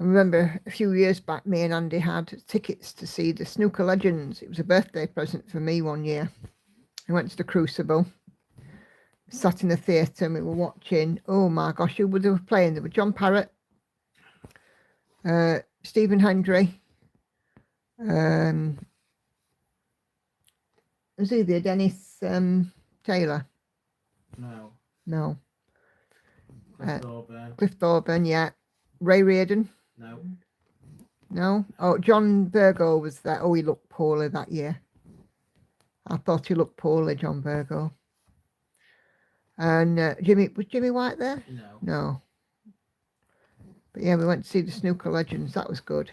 I remember a few years back, me and Andy had tickets to see the Snooker Legends. It was a birthday present for me one year. I went to the Crucible, sat in the theatre, and we were watching. Oh my gosh, who were they playing? There were John Parrott, Stephen Hendry, Was he there, Dennis Taylor? No. No. Cliff Thorburn. Cliff Thorburn, yeah. Ray Reardon? No. No? Oh, John Virgo was there. Oh, he looked poorly that year. I thought he looked poorly, John Virgo. And was Jimmy White there? No. No. But yeah, we went to see the Snooker Legends. That was good.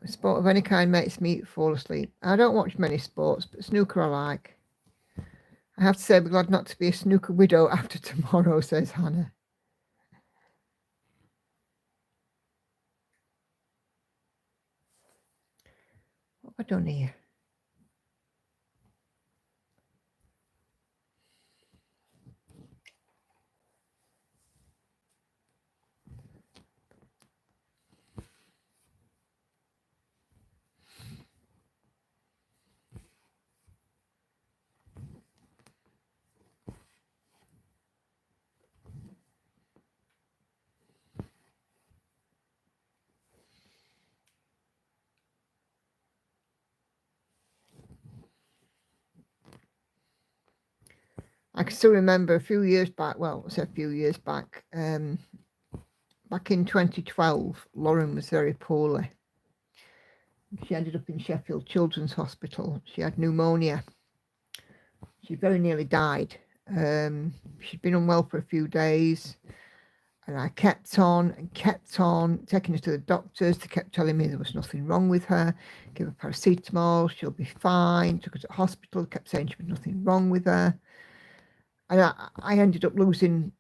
Sport of any kind makes me fall asleep. I don't watch many sports, but snooker I like. I have to say, I'm glad not to be a snooker widow after tomorrow, says Hannah. What have I done here? I can still remember a few years back, well, I say a few years back, back in 2012, Lauren was very poorly. She ended up in Sheffield Children's Hospital. She had pneumonia. She very nearly died. She'd been unwell for a few days, and I kept on taking her to the doctors. They kept telling me there was nothing wrong with her. Give her paracetamol, she'll be fine. Took her to the hospital, kept saying there was nothing wrong with her. And I ended up losing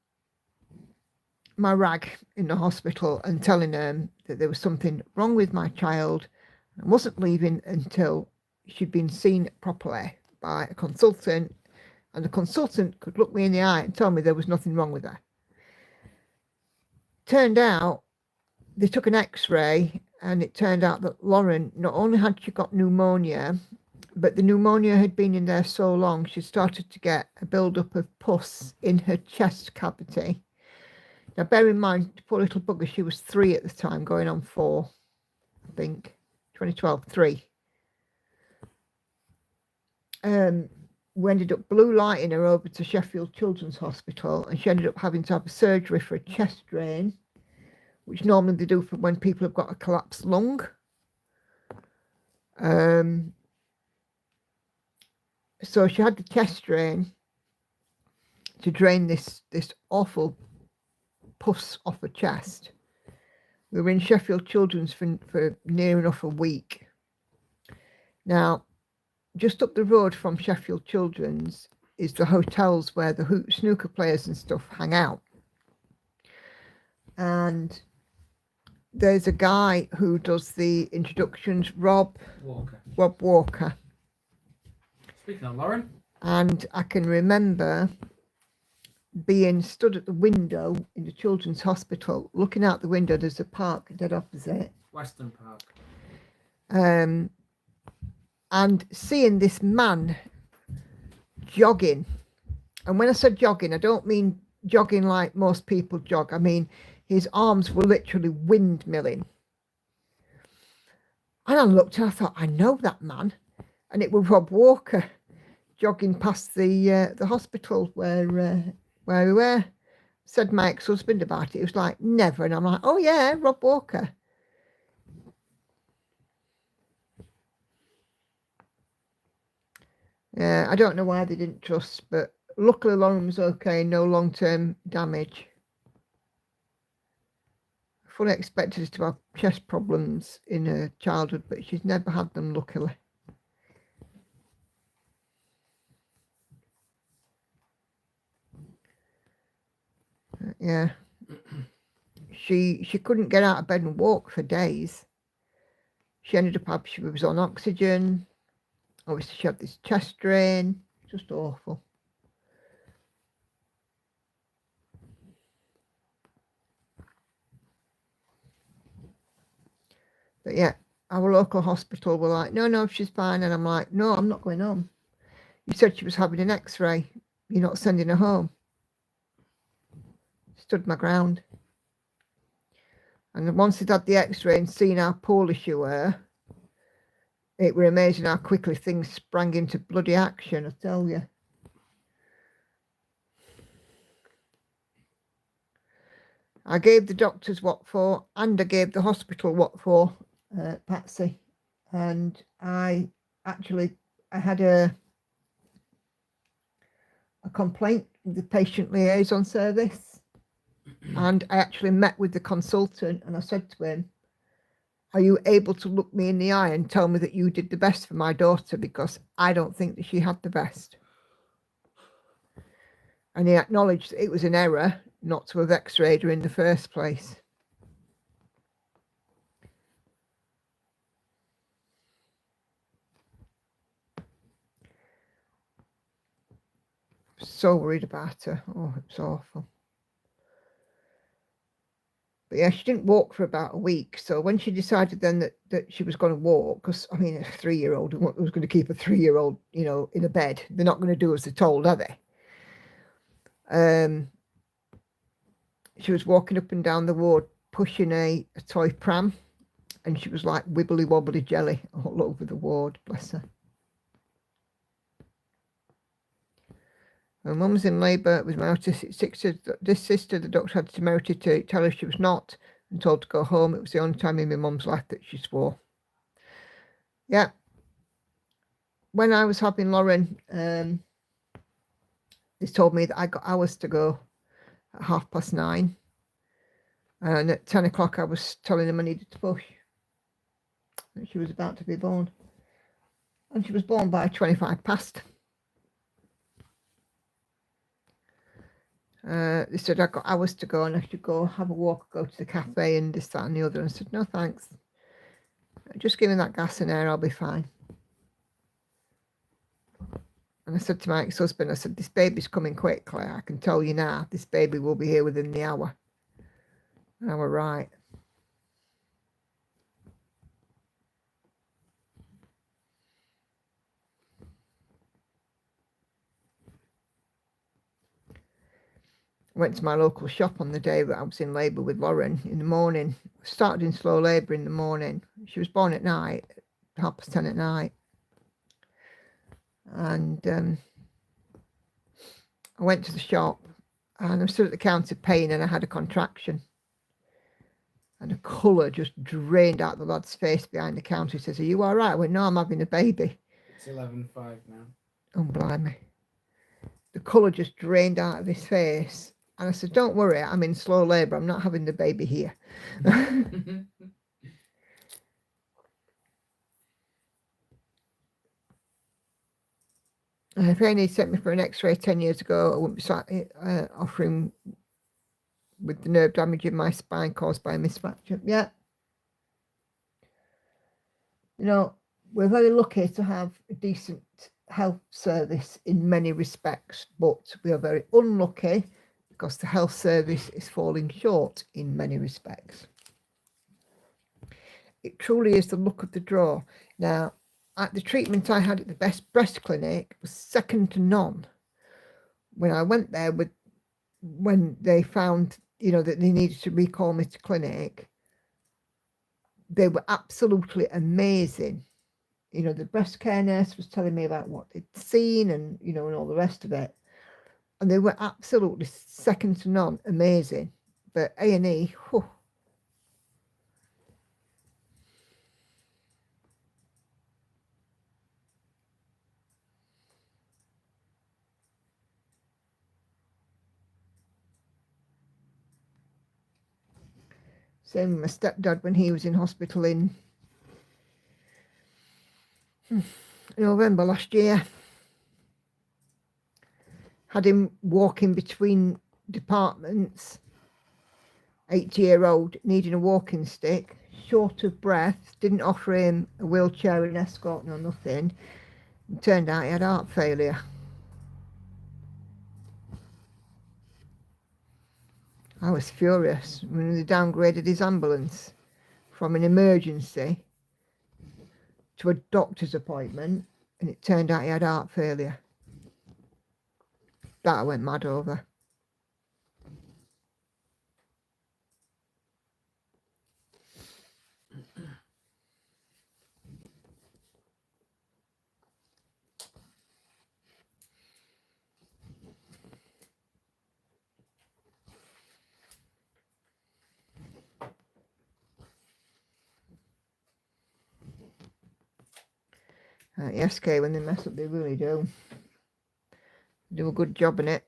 my rag in the hospital and telling them that there was something wrong with my child. I wasn't leaving until she'd been seen properly by a consultant, and the consultant could look me in the eye and tell me there was nothing wrong with her. Turned out they took an x-ray, and it turned out that Lauren, not only had she got pneumonia, but the pneumonia had been in there so long, she started to get a build-up of pus in her chest cavity. Now, bear in mind, poor little bugger, she was 3 at the time, going on 4, I think, 2012, 3. We ended up blue lighting her over to Sheffield Children's Hospital, and she ended up having to have a surgery for a chest drain, which normally they do for when people have got a collapsed lung. So she had the chest drain to drain this awful pus off her chest. We were in Sheffield Children's for near enough a week. Now, just up the road from Sheffield Children's is the hotels where the snooker players and stuff hang out. And there's a guy who does the introductions, Rob Walker. Speaking of Lauren. And I can remember being stood at the window in the Children's Hospital, looking out the window. There's a park dead opposite. Western Park. And seeing this man jogging. And when I said jogging, I don't mean jogging like most people jog. I mean, his arms were literally windmilling. And I looked and I thought, I know that man. And it was Rob Walker jogging past the hospital where we were. Said my ex-husband about it. It was like, never. And I'm like, oh yeah, Rob Walker. Yeah, I don't know why they didn't trust, but luckily Lauren was okay, no long-term damage. I fully expected her to have chest problems in her childhood, but she's never had them, luckily. Yeah. She couldn't get out of bed and walk for days. She ended up she was on oxygen. Obviously, she had this chest drain. Just awful. But yeah, our local hospital were like, no, she's fine. And I'm like, no, I'm not going home. You said she was having an x-ray. You're not sending her home. Stood my ground. And once they'd had the x-ray and seen how poorly she were, it were amazing how quickly things sprang into bloody action, I tell you. I gave the doctors what for, and I gave the hospital what for, Patsy. And I had a complaint with the patient liaison service. And I actually met with the consultant and I said to him, are you able to look me in the eye and tell me that you did the best for my daughter? Because I don't think that she had the best. And he acknowledged that it was an error not to have x-rayed her in the first place. So worried about her. Oh, it's awful. But yeah, she didn't walk for about a week. So when she decided then that she was going to walk, because I mean, a 3-year-old was going to keep a 3-year-old, you know, in a bed. They're not going to do as they're told, are they? She was walking up and down the ward pushing a toy pram, and she was like wibbly wobbly jelly all over the ward, bless her. My mum was in labour with my autistic sister. The doctor had temerity to tell her she was not and told to go home. It was the only time in my mum's life that she swore. Yeah. When I was having Lauren, they told me that I got hours to go at 9:30. And at 10 o'clock, I was telling them I needed to push. And she was about to be born. And she was born by 25 past. They said I got hours to go and I should go have a walk, go to the cafe and this, that and the other. And I said, no, thanks. Just give me that gas and air, I'll be fine. And I said to my ex-husband, I said, this baby's coming quickly. I can tell you now, this baby will be here within the hour. And I were right. I went to my local shop on the day that I was in labour with Lauren in the morning. I started in slow labour in the morning. She was born at night, 10:30 at night. And I went to the shop and I stood at the counter paying and I had a contraction. And the colour just drained out the lad's face behind the counter. He says, are you all right? I went, no, I'm having a baby. It's 11:05 now. Oh, blimey. The colour just drained out of his face. And I said, don't worry, I'm in slow labour. I'm not having the baby here. If Amy sent me for an x-ray 10 years ago, I wouldn't be offering with the nerve damage in my spine caused by a misfracture. Yeah. You know, we're very lucky to have a decent health service in many respects, but we are very unlucky because the health service is falling short in many respects. It truly is the luck of the draw. Now, the treatment I had at the Best Breast Clinic was second to none. When I went there when they found, you know, that they needed to recall me to clinic, they were absolutely amazing. You know, the breast care nurse was telling me about what they'd seen and, you know, and all the rest of it. And they were absolutely second to none, amazing. But A&E, whew. Same with my stepdad when he was in hospital in November last year. Had him walking between departments, 80-year-old, needing a walking stick, short of breath, didn't offer him a wheelchair, an escort, no nothing. It turned out he had heart failure. I was furious when they downgraded his ambulance from an emergency to a doctor's appointment, and it turned out he had heart failure. That I went mad over. Yes, Kay, when they mess up, they really do. Do a good job in it.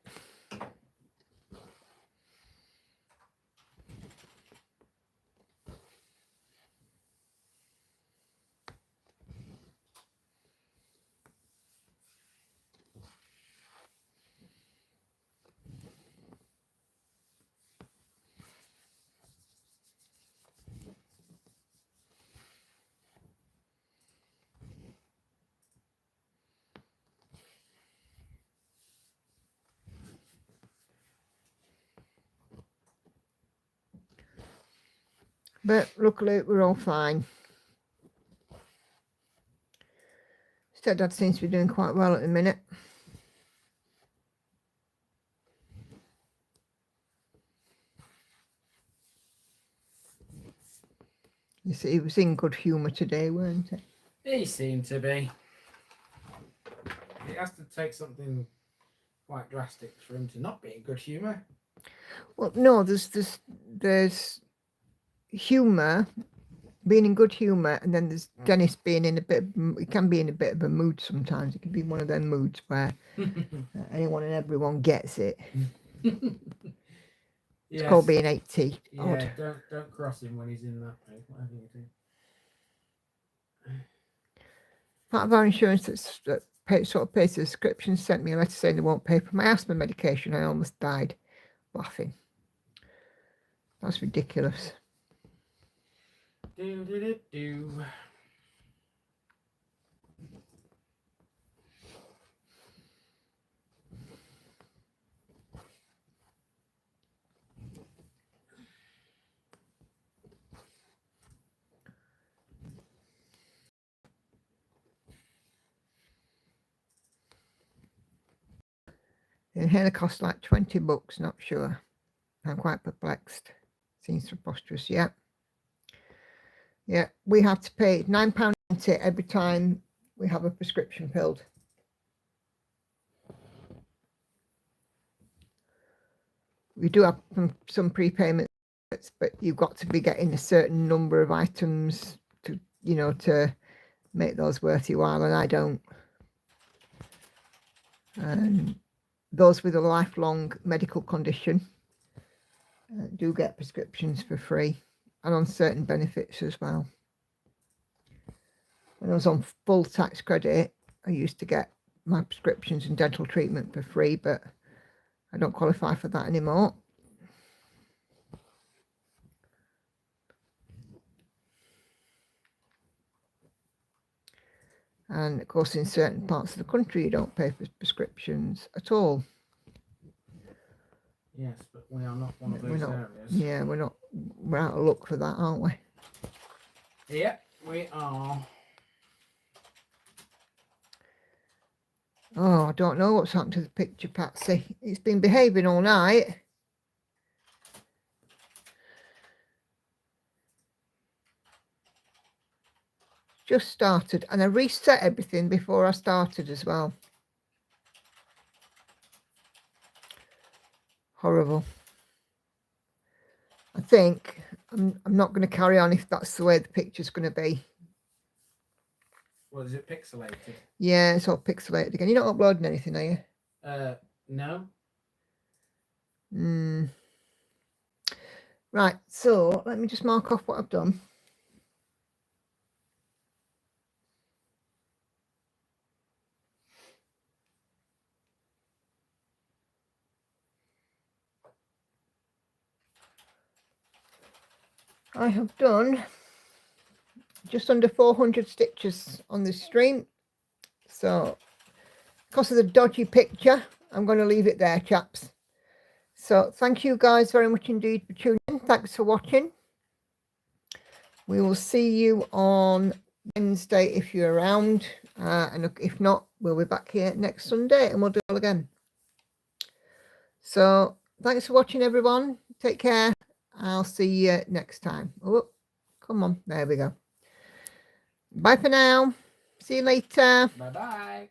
But luckily, we're all fine. Stepdad seems to be doing quite well at the minute. You see, he was in good humour today, weren't he? He seemed to be. It has to take something quite drastic for him to not be in good humour. Well, no, there's humour, being in good humour, and then there's Dennis being in a bit. He can be in a bit of a mood sometimes. It can be one of them moods where anyone and everyone gets it. It's called being 80. Yeah, don't cross him when he's in that mood. Whatever you do. Part of our insurance that sort of pays the subscription sent me a letter saying they won't pay for my asthma medication. I almost died laughing. That's ridiculous. Do. The inhaler costs like $20, not sure. I'm quite perplexed. Seems preposterous, yeah. Yeah, we have to pay £9.90 every time we have a prescription filled. We do have some prepayments, but you've got to be getting a certain number of items to, to make those worth your while, and I don't. And those with a lifelong medical condition do get prescriptions for free and on certain benefits as well. When I was on full tax credit, I used to get my prescriptions and dental treatment for free, but I don't qualify for that anymore. And of course, in certain parts of the country, you don't pay for prescriptions at all. Yes, but we are not one of those areas. Yeah, we're out of luck for that, aren't we? Yeah, we are. Oh, I don't know what's happened to the picture, Patsy. It's been behaving all night. Just started, and I reset everything before I started as well. Horrible. I think I'm not going to carry on if that's the way the picture's going to be. What, is it pixelated? Yeah, it's all pixelated again. You're not uploading anything, are you? No. Right, so let me just mark off what I've done. I have done just under 400 stitches on this stream. So, because of the dodgy picture, I'm going to leave it there, chaps. So, thank you guys very much indeed for tuning in. Thanks for watching. We will see you on Wednesday if you're around. And if not, we'll be back here next Sunday and we'll do it all again. So, thanks for watching, everyone. Take care. I'll see you next time. Oh, come on. There we go. Bye for now. See you later. Bye-bye.